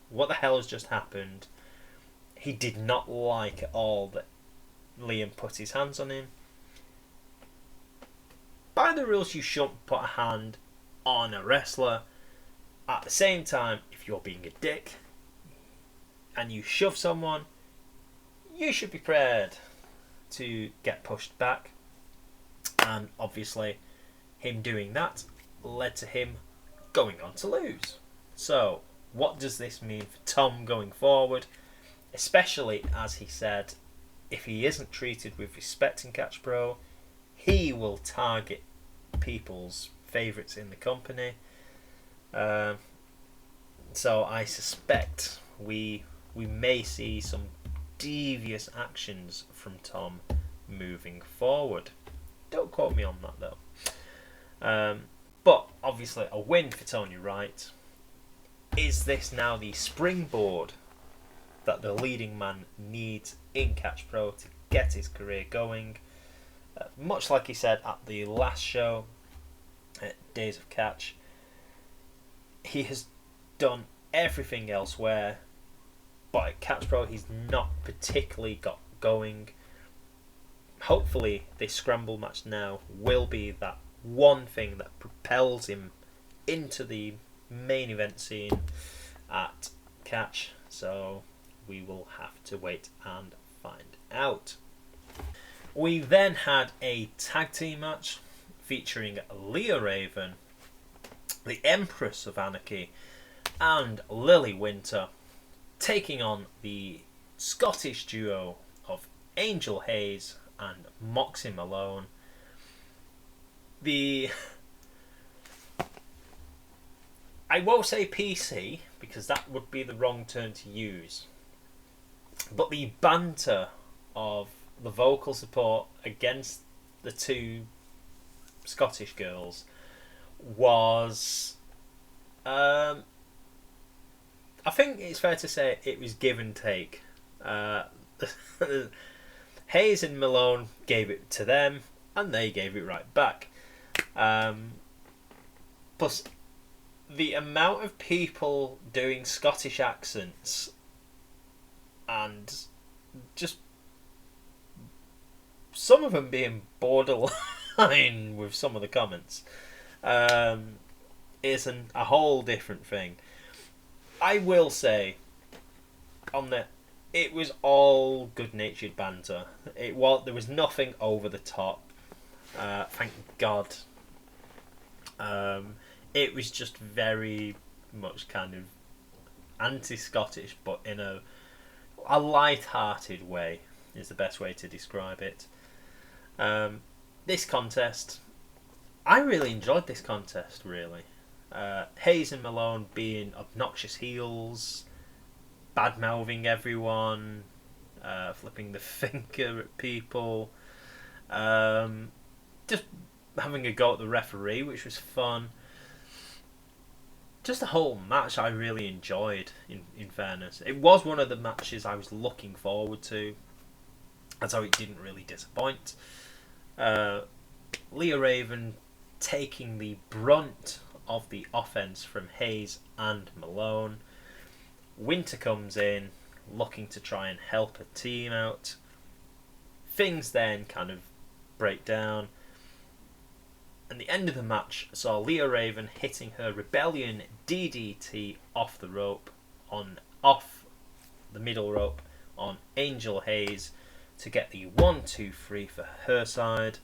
what the hell has just happened? He did not like at all that Liam put his hands on him. By the rules, you shouldn't put a hand on a wrestler. At the same time, if you're being a dick and you shove someone, you should be prepared to get pushed back. And obviously, him doing that led to him going on to lose. So, what does this mean for Tom going forward? Especially as he said, if he isn't treated with respect in Catch Pro, he will target people's favourites in the company. So I suspect we may see some devious actions from Tom moving forward. Don't quote me on that though. But obviously a win for Tony Wright. Is this now the springboard that the leading man needs in Catch Pro to get his career going? Much like he said at the last show, at Days of Catch, he has done everything elsewhere, but at Catch Pro he's not particularly got going. Hopefully this scramble match now will be that one thing that propels him into the main event scene at Catch, so we will have to wait and find out. We then had a tag team match featuring Leah Raven, the Empress of Anarchy, and Lily Winter, taking on the Scottish duo of Angel Hayes and Moxie Malone. I won't say PC, because that would be the wrong term to use, but the banter of the vocal support against the two Scottish girls was, I think it's fair to say it was give and take. Hayes and Malone gave it to them and they gave it right back. Plus the amount of people doing Scottish accents and just some of them being borderline with some of the comments is a whole different thing. I will say on the it was all good-natured banter. There was nothing over the top. Thank God. It was just very much kind of anti-Scottish, but in a light-hearted way is the best way to describe it. This contest, I really enjoyed this contest, really. Hayes and Malone being obnoxious heels, bad-mouthing everyone, flipping the finger at people, just having a go at the referee, which was fun. Just the whole match I really enjoyed, in fairness. It was one of the matches I was looking forward to, and so it didn't really disappoint. Leah Raven taking the brunt of the offense from Hayes and Malone. Winter comes in, looking to try and help her team out. Things then kind of break down. And the end of the match saw Leah Raven hitting her Rebellion DDT off the middle rope on Angel Hayes to get the 1-2-3 for her side.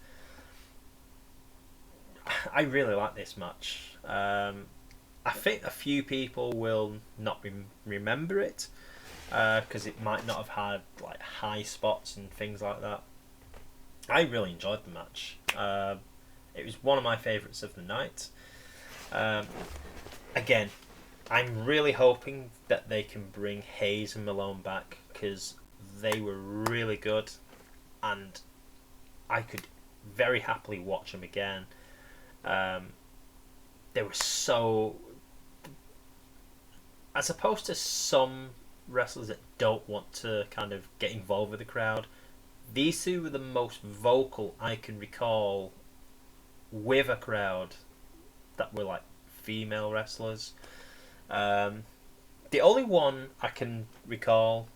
I really like this match. I think a few people will not remember it because it might not have had like high spots and things like that. I really enjoyed the match. It was one of my favourites of the night. Again, I'm really hoping that they can bring Hayes and Malone back because they were really good and I could very happily watch them again. They were so... As opposed to some wrestlers that don't want to kind of get involved with the crowd, these two were the most vocal I can recall with a crowd that were like female wrestlers. The only one I can recall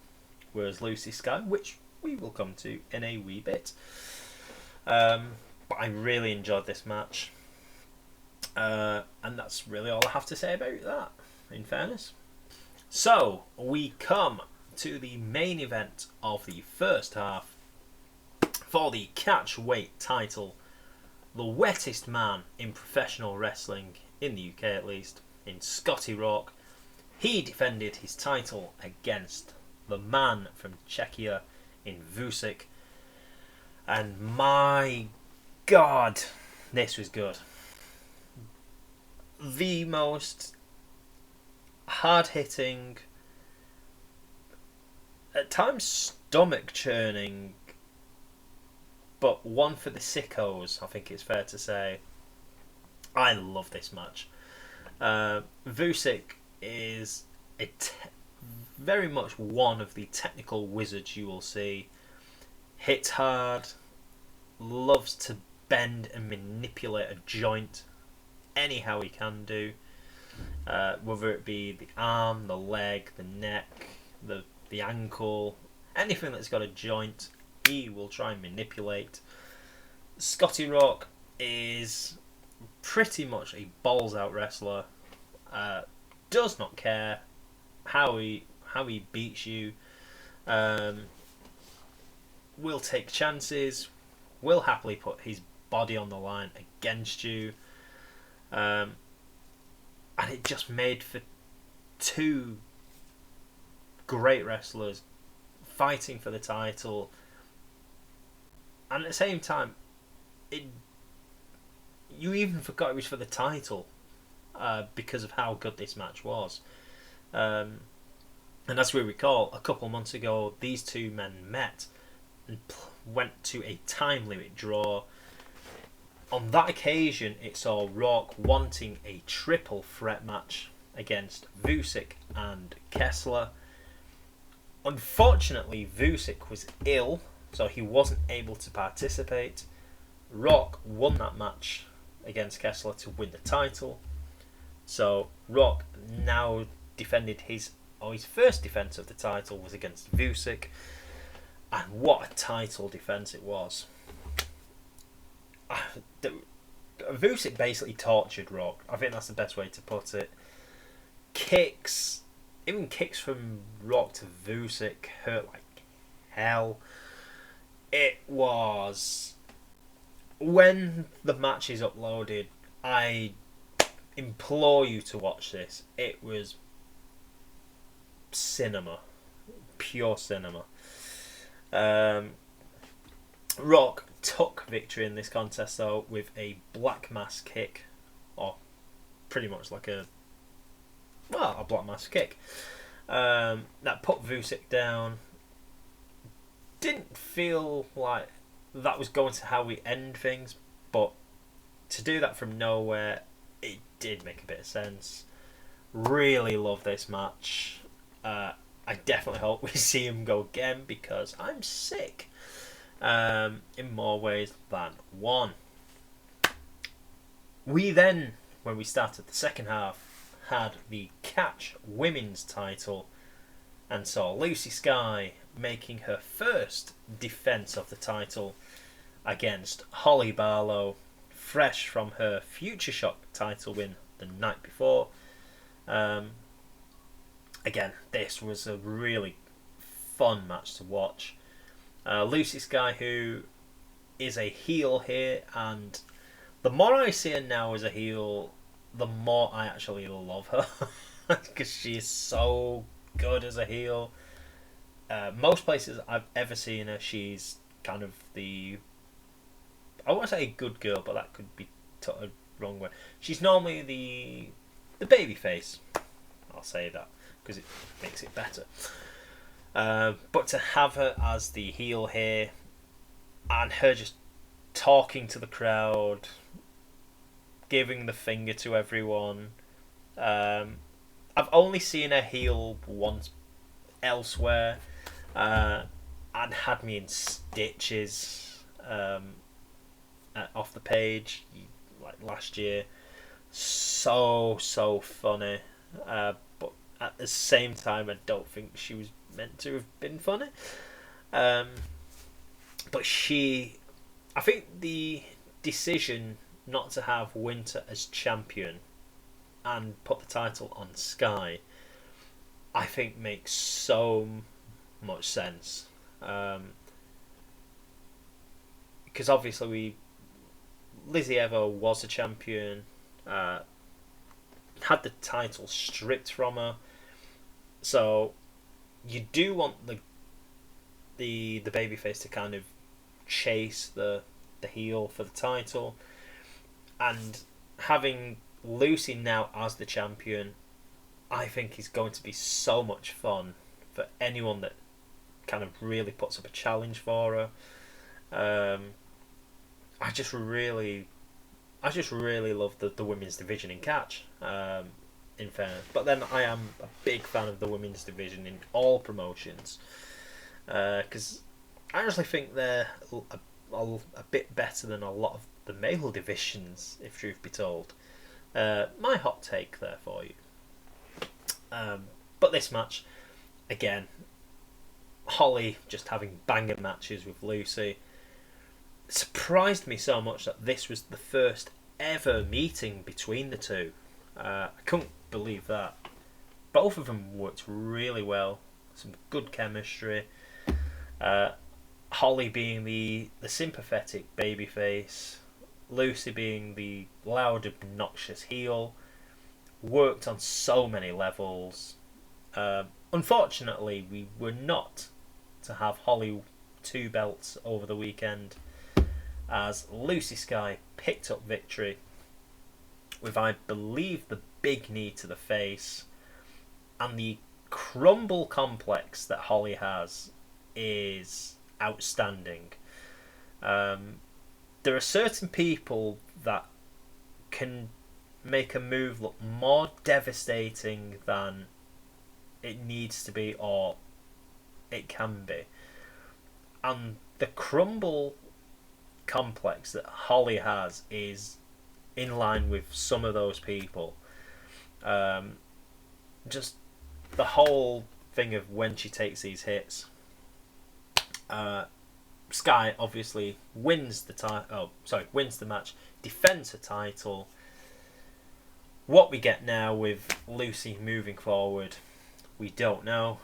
was Lucy Sky, which we will come to in a wee bit. But I really enjoyed this match. And that's really all I have to say about that, in fairness. So, we come to the main event of the first half for the catchweight title. The wettest man in professional wrestling, in the UK at least, in Scotty Rourke. He defended his title against the man from Czechia in Vucic. And my God, this was good. The most hard-hitting, at times stomach-churning, but one for the sickos, I think it's fair to say. I love this match. Vucic is very much one of the technical wizards you will see. Hits hard, loves to bend and manipulate a joint anyhow he can do, whether it be the arm, the leg, the neck, the ankle, anything that's got a joint, he will try and manipulate. Scotty Rourke is pretty much a balls out wrestler. Does not care how he beats you. Will take chances. Will happily put his body on the line against you. And it just made for two great wrestlers fighting for the title. And at the same time, you even forgot it was for the title because of how good this match was. And as we recall, a couple of months ago, these two men met and went to a time limit draw. On that occasion, it saw Rourke wanting a triple threat match against Vucic and Kessler. Unfortunately, Vucic was ill, so he wasn't able to participate. Rourke won that match against Kessler to win the title. So Rourke now defended his first defence of the title was against Vucic. And what a title defence it was. Vucic basically tortured Rourke. I think that's the best way to put it. Even kicks from Rourke to Vucic hurt like hell. It was... When the match is uploaded, I implore you to watch this. It was cinema. Pure cinema. Rourke took victory in this contest though with a black mass kick, or pretty much like a black mass kick that put Vucic down. Didn't feel like that was going to how we end things, but to do that from nowhere, it did make a bit of sense. Really love this match. I definitely hope we see him go again because I'm sick. In more ways than one. We then, when we started the second half, had the Catch Women's title and saw Lucy Sky making her first defence of the title against Holly Barlow, fresh from her Futureshock title win the night before. Again, this was a really fun match to watch. Lucy Sky, who is a heel here, and the more I see her now as a heel, the more I actually love her because she is so good as a heel. Most places I've ever seen her, she's kind of I want to say a good girl, but that could be totally wrong way. She's normally the baby face. I'll say that because it makes it better. But to have her as the heel here and her just talking to the crowd, giving the finger to everyone. I've only seen her heel once elsewhere and had me in stitches off the page like last year. so funny. But at the same time, I don't think she was meant to have been funny. Um, but I think the decision not to have Winter as champion and put the title on Sky, I think makes so much sense. Because obviously Lizzie Evo was a champion, had the title stripped from her, so you do want the babyface to kind of chase the heel for the title, and having Lucy now as the champion, I think is going to be so much fun for anyone that kind of really puts up a challenge for her. I just really love the women's division in catch. In fairness, but then I am a big fan of the women's division in all promotions, because I actually think they're a bit better than a lot of the male divisions, if truth be told. My hot take there for you. But this match, again, Holly just having banger matches with Lucy. It surprised me so much that this was the first ever meeting between the two. I couldn't believe that. Both of them worked really well. Some good chemistry. Holly being the sympathetic babyface, Lucy being the loud, obnoxious heel. Worked on so many levels. Unfortunately, we were not to have Holly 2 belts over the weekend, as Lucy Sky picked up victory with, I believe, the big knee to the face, and the crumble complex that Holly has is outstanding. There are certain people that can make a move look more devastating than it needs to be or it can be, and the crumble complex that Holly has is in line with some of those people. Just the whole thing of when she takes these hits. Sky obviously wins the match, defends her title. What we get now with Lucy moving forward, we don't know.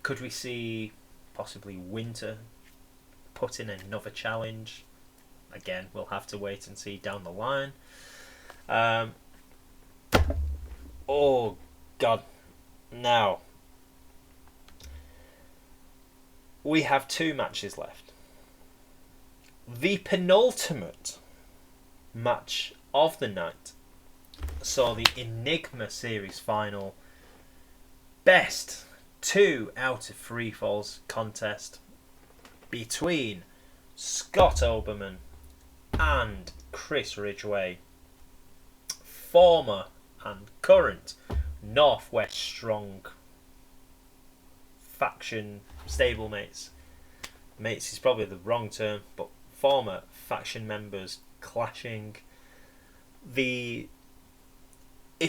Could we see possibly Winter put in another challenge? Again, we'll have to wait and see down the line. Oh God! Now we have 2 matches left. The penultimate match of the night saw the Enigma Series final best 2 out of 3 falls contest between Scott Oberman and Chris Ridgway, former and current Northwest Strong faction stablemates. Mates is probably the wrong term, but former faction members clashing. If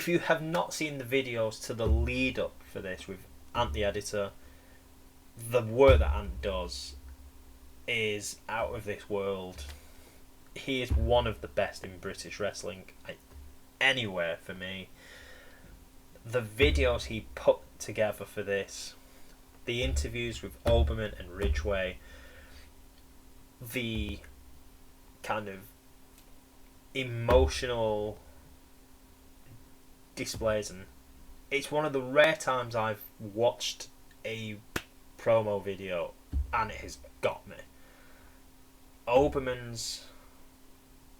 you have not seen the videos to the lead up for this with Ant the editor, the work that Ant does is out of this world. He is one of the best in British wrestling anywhere for me. The videos he put together for this, the interviews with Oberman and Ridgway, the kind of emotional displays, and it's one of the rare times I've watched a promo video and it has got me. Oberman's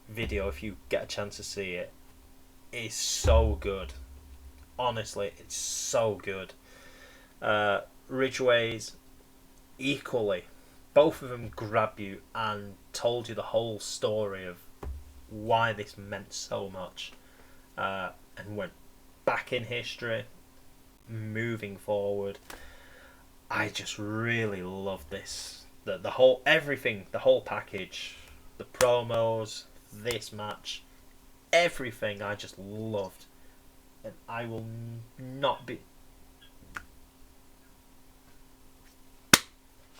video, if you get a chance to see it, is so good. Honestly, it's so good. Ridgway's equally. Both of them grab you and told you the whole story of why this meant so much, and went back in history, moving forward. I just really love this. The whole everything, the whole package, the promos, this match, everything I just loved. And I will not be...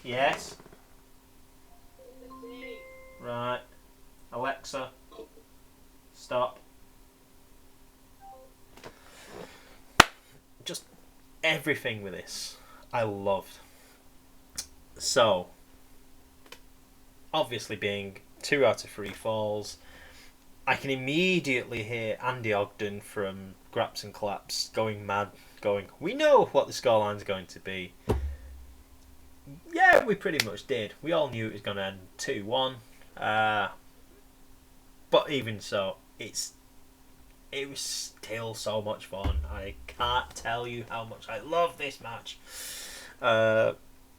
Yes? Right. Alexa, stop. Just everything with this I loved. So, obviously being 2 out of 3 falls, I can immediately hear Andy Ogden from Graps and Claps going mad, going, we know what the scoreline's going to be. Yeah, we pretty much did. We all knew it was going to end 2-1. But even so, it was still so much fun. I can't tell you how much I love this match. So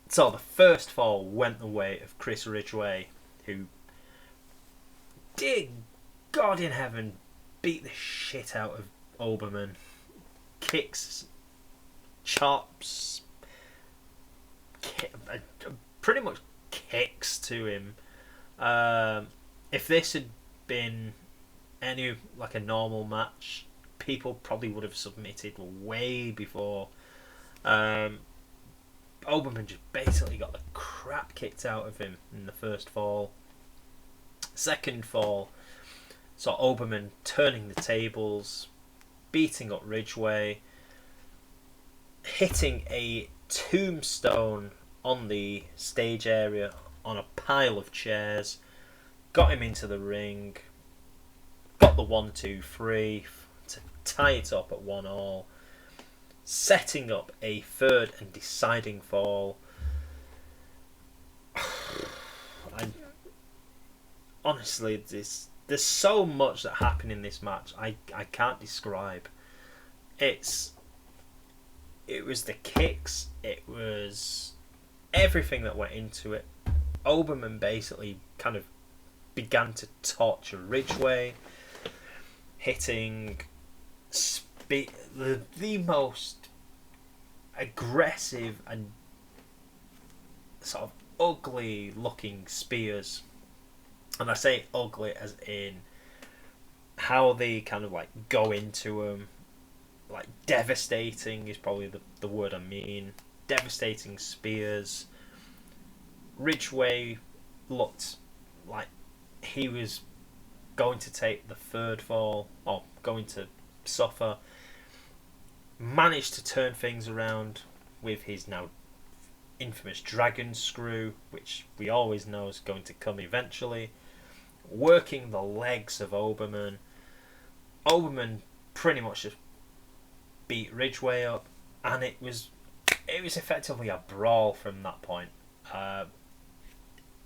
the first fall went the way of Chris Ridgway, who, dear God in heaven, beat the shit out of Oberman. Kicks, chops, pretty much kicks to him. If this had been like a normal match, people probably would have submitted way before. Oberman just basically got the crap kicked out of him in the first fall. Second fall saw Oberman turning the tables, beating up Ridgway, hitting a tombstone on the stage area on a pile of chairs, got him into the ring, got the 1-2-3 to tie it up at 1-1, setting up a third and deciding fall. Honestly, there's so much that happened in this match I can't describe. It was the kicks, it was everything that went into it. Oberman basically kind of began to torture Ridgway, hitting the most aggressive and sort of ugly looking spears. And I say ugly as in how they kind of like go into them. Like devastating is probably the word I mean. Devastating spears. Ridgway looked like he was going to take the third fall, or going to suffer. Managed to turn things around with his now infamous dragon screw, which we always know is going to come eventually. Working the legs of Oberman. Oberman pretty much just beat Ridgway up, and it was effectively a brawl from that point.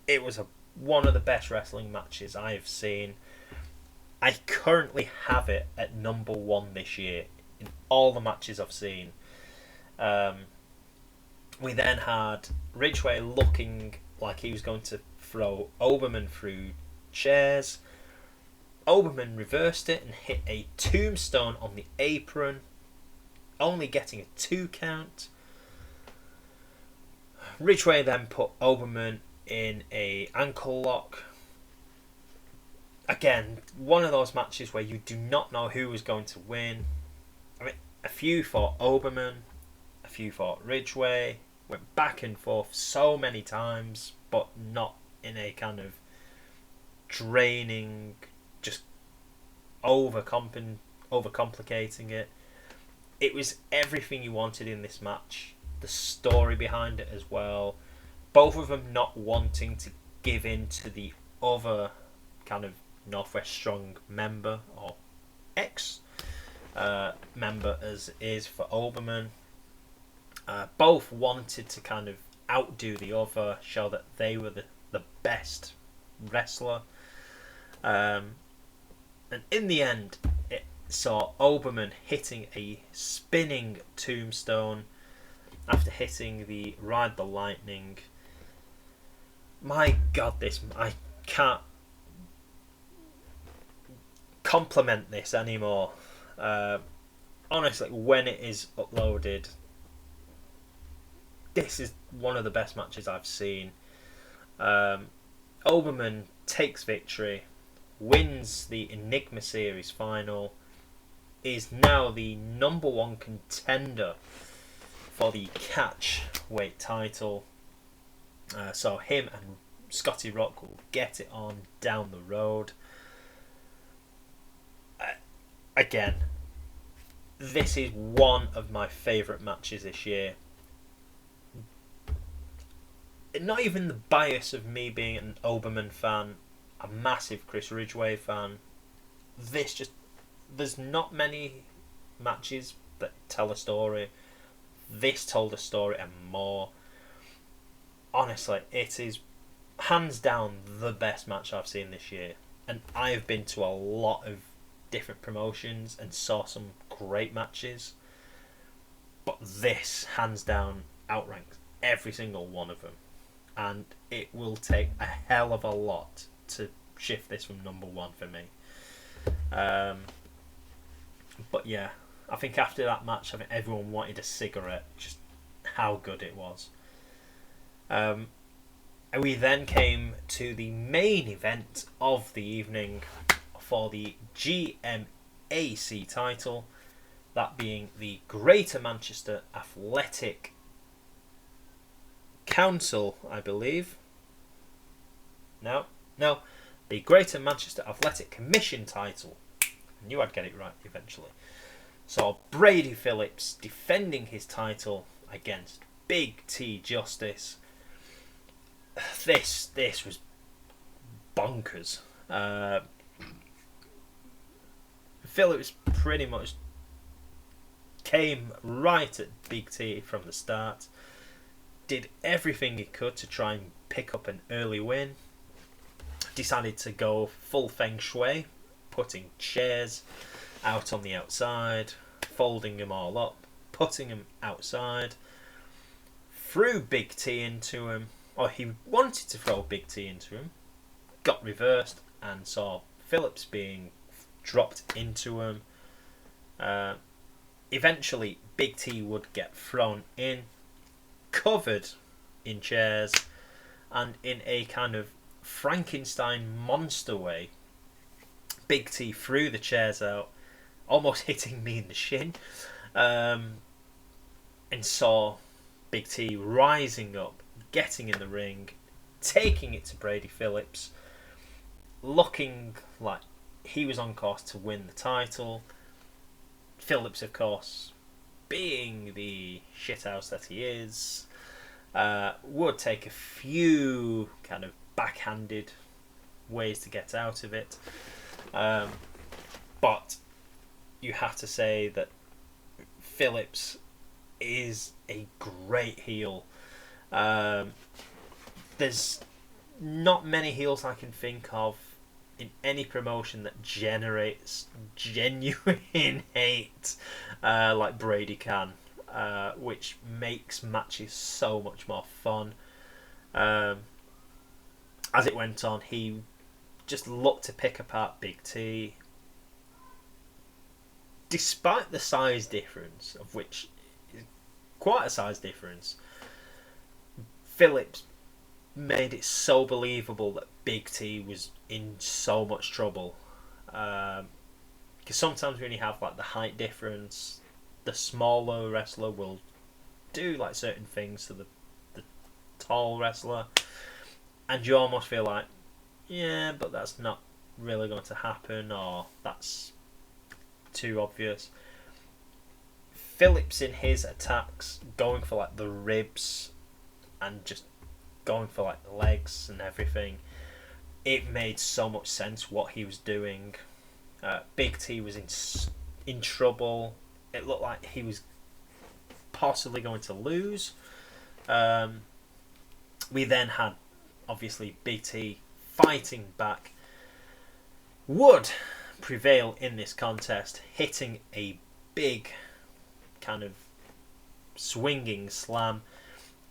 It was one of the best wrestling matches I have seen. I currently have it at number 1 this year in all the matches I've seen. We then had Ridgway looking like he was going to throw Oberman through chairs. Oberman reversed it and hit a tombstone on the apron, only getting a 2 count. Ridgway then put Oberman in a ankle lock. Again, one of those matches where you do not know who was going to win. I mean, a few fought Oberman, a few fought Ridgway, went back and forth so many times, but not in a kind of draining, just overcomplicating it. It was everything you wanted in this match. The story behind it as well. Both of them not wanting to give in to the other kind of Northwest Strong member, or ex member as is for Oberman. Both wanted to kind of outdo the other, show that they were the best wrestler. And in the end, it saw Oberman hitting a spinning tombstone after hitting the Ride the Lightning. My God, I can't compliment this anymore. Honestly, when it is uploaded, this is one of the best matches I've seen. Oberman takes victory wins the Enigma Series final, is now the number 1 contender for the catch weight title. So him and Scotty Rock will get it on down the road. Again, this is one of my favourite matches this year. Not even the bias of me being an Oberman fan, a massive Chris Ridgway fan. There's not many matches that tell a story. This told a story and more. Honestly, it is hands down the best match I've seen this year. And I have been to a lot of different promotions and saw some great matches. But this, hands down, outranks every single one of them. And it will take a hell of a lot to shift this from number 1 for me. But yeah, I think after that match, I think everyone wanted a cigarette. Just how good it was. And we then came to the main event of the evening for the GMAC title, that being the Greater Manchester Athletic Council, I believe. No, the Greater Manchester Athletic Commission title. I knew I'd get it right eventually. So Brady Phillips defending his title against Big T Justice. This was bonkers. Phillips pretty much came right at Big T from the start. Did everything he could to try and pick up an early win. Decided to go full feng shui, putting chairs out on the outside, folding them all up, putting them outside, threw Big T into him, or he wanted to throw Big T into him, got reversed and saw Phillips being dropped into him. Eventually Big T would get thrown in, covered in chairs, and in a kind of Frankenstein monster way, Big T threw the chairs out, almost hitting me in the shin, and saw Big T rising up, getting in the ring, taking it to Brady Phillips, looking like he was on course to win the title. Phillips, of course, being the shithouse that he is, would take a few kind of backhanded ways to get out of it. But you have to say that Phillips is a great heel. There's not many heels I can think of in any promotion that generates genuine hate like Brady can, which makes matches so much more fun. As it went on, he just looked to pick apart Big T. Despite the size difference, of which is quite a size difference, Phillips made it so believable that Big T was in so much trouble. Because sometimes when you have like the height difference, the smaller wrestler will do like certain things to the tall wrestler, and you almost feel like, yeah, but that's not really going to happen, or that's too obvious. Phillips in his attacks, going for like the ribs and just going for like the legs and everything, it made so much sense what he was doing. Big T was in trouble. It looked like he was possibly going to lose. We then had obviously Big T fighting back, would prevail in this contest, hitting a big kind of swinging slam.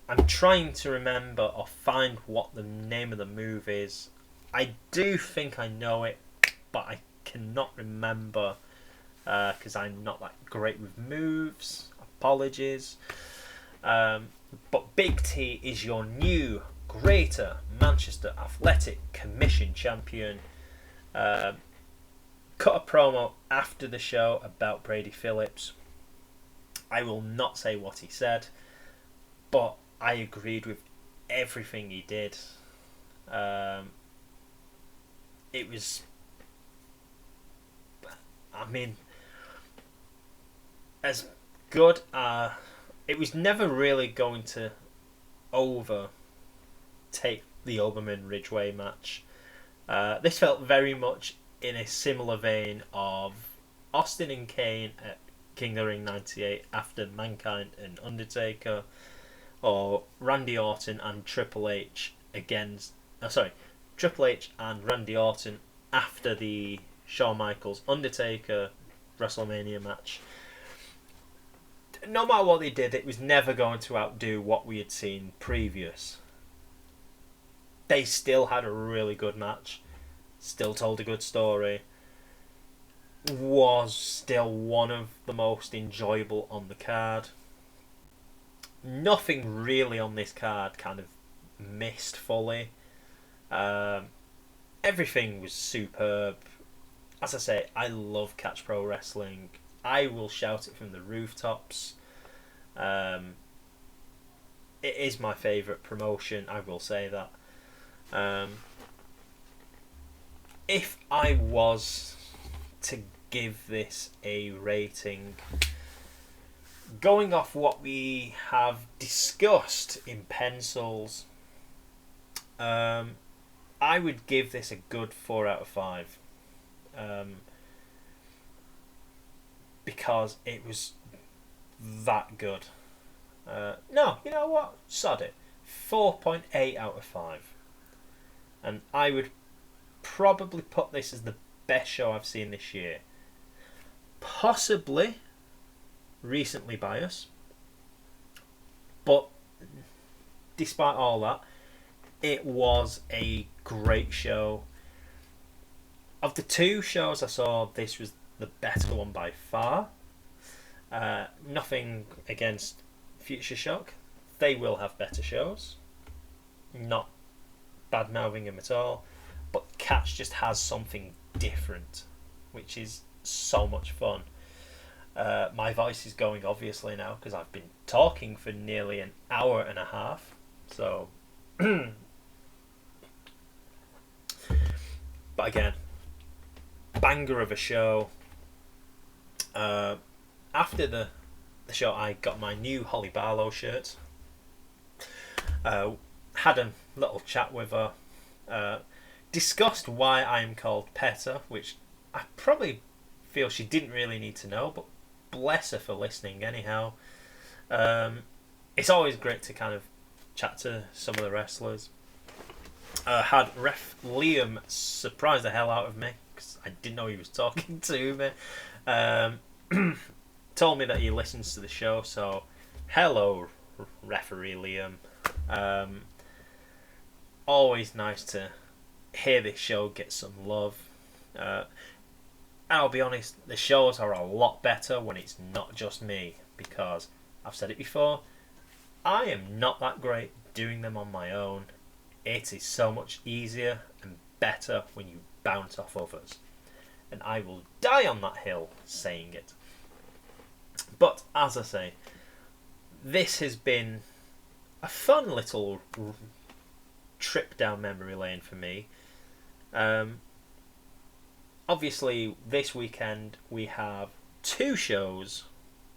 I'm trying to remember or find what the name of the move is. I do think I know it, but I cannot remember because I'm not that great with moves. Apologies. But Big T is your new Greater Manchester Athletic Commission champion, Cut a promo after the show about Brady Phillips. I will not say what he said, but I agreed with everything he did. It was, I mean, as good. It was never really going to overtake the Oberman Ridgeway match. This felt very much in a similar vein of Austin and Kane at King of the Ring 98 after Mankind and Undertaker, or Randy Orton and Triple H Triple H and Randy Orton after the Shawn Michaels Undertaker WrestleMania match. No matter what they did, it was never going to outdo what we had seen previous. They still had a really good match, still told a good story, was still one of the most enjoyable on the card. Nothing really on this card kind of missed fully. Everything was superb. As I say, I love Catch Pro Wrestling. I will shout it from the rooftops. It is my favourite promotion, I will say that. If I was to give this a rating, going off what we have discussed in pencils, I would give this a good 4 out of 5. Because it was that good. No, you know what? Sod it. 4.8 out of 5. And I would probably put this as the best show I've seen this year. Possibly recently biased. But despite all that, it was a great show. Of the two shows I saw, this was the better one by far. Nothing against Futureshock. They will have better shows. Not bad-mouthing them at all. But Catch just has something different, which is so much fun. My voice is going obviously now because I've been talking for nearly an hour and a half. So, but again, banger of a show. After the show, I got my new Holly Barlow shirt. Had a little chat with her. Discussed why I am called Petter, which I probably feel she didn't really need to know, but bless her for listening anyhow. It's always great to kind of chat to some of the wrestlers. Had Ref Liam surprise the hell out of me because I didn't know he was talking to me. Told me that he listens to the show, so hello, Referee Liam. Always nice to hear this show get some love. I'll be honest, the shows are a lot better when it's not just me, because I've said it before, I am not that great doing them on my own. It is so much easier and better when you bounce off others. And I will die on that hill saying it. But as I say, this has been a fun little trip down memory lane for me. Obviously, this weekend we have two shows.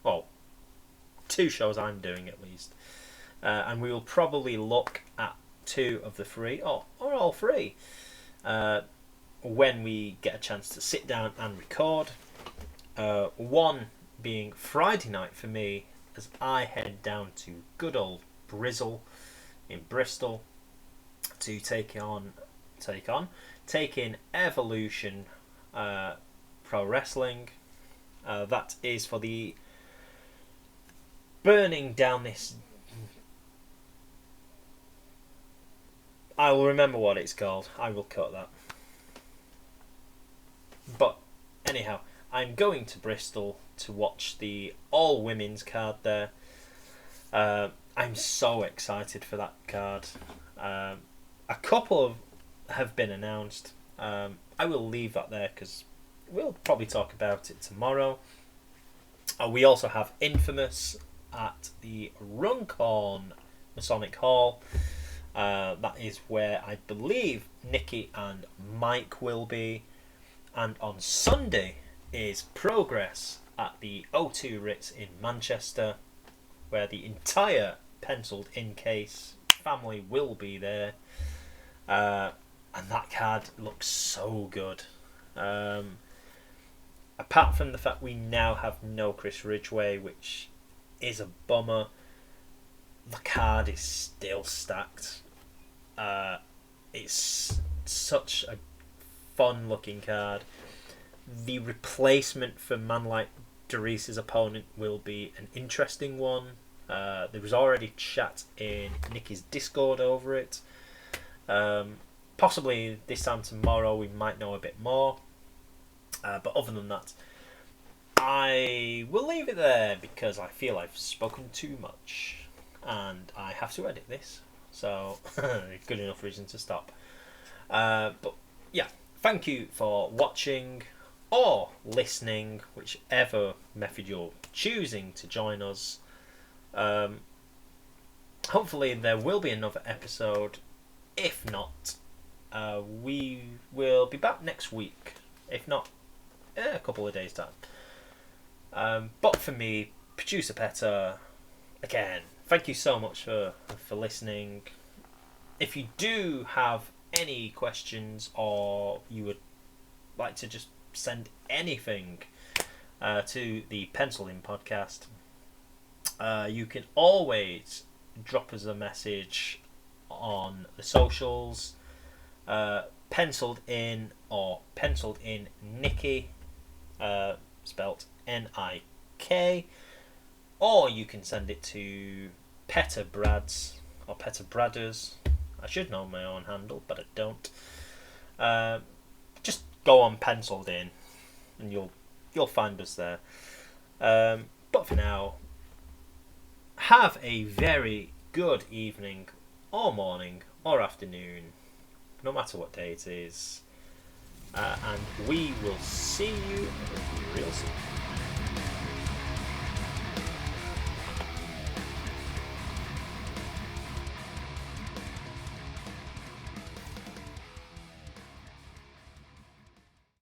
Well, two shows I'm doing at least. And we will probably look at two of the three, or all three, when we get a chance to sit down and record. One being Friday night for me, as I head down to good old Brizzle in Bristol to take in Evolution Pro Wrestling. That is for the burning down this. I will remember what it's called. I will cut that. But anyhow, I'm going to Bristol to watch the all women's card there. I'm so excited for that card. A couple have been announced. I will leave that there because we'll probably talk about it tomorrow. We also have Infamous at the Runcorn Masonic Hall. That is where I believe Nikki and Mike will be. And on Sunday is Progress at the O2 Ritz in Manchester, where the entire Penciled In Case family will be there. And that card looks so good. Apart from the fact we now have no Chris Ridgway, which is a bummer, the card is still stacked. It's such a fun looking card. The replacement for man like Doris's opponent will be an interesting one. There was already chat in Nikki's Discord over it. Possibly this time tomorrow we might know a bit more. But other than that, I will leave it there because I feel I've spoken too much and I have to edit this. So, good enough reason to stop. But yeah, thank you for watching or listening, whichever method you're choosing to join us. Hopefully there will be another episode. If not, we will be back next week. If not, a couple of days' time. But for me, Producer Petter, again, thank you so much for listening. If you do have any questions or you would like to just send anything to the Penciled In podcast, you can always drop us a message on the socials, Penciled In or Penciled In Nikki, spelt Nik, or you can send it to Petter Brads or Petter Bradders. I should know my own handle, but I don't. Just go on Penciled In, and you'll find us there. But for now, have a very good evening, or morning, or afternoon, no matter what day it is. And we will see you real soon.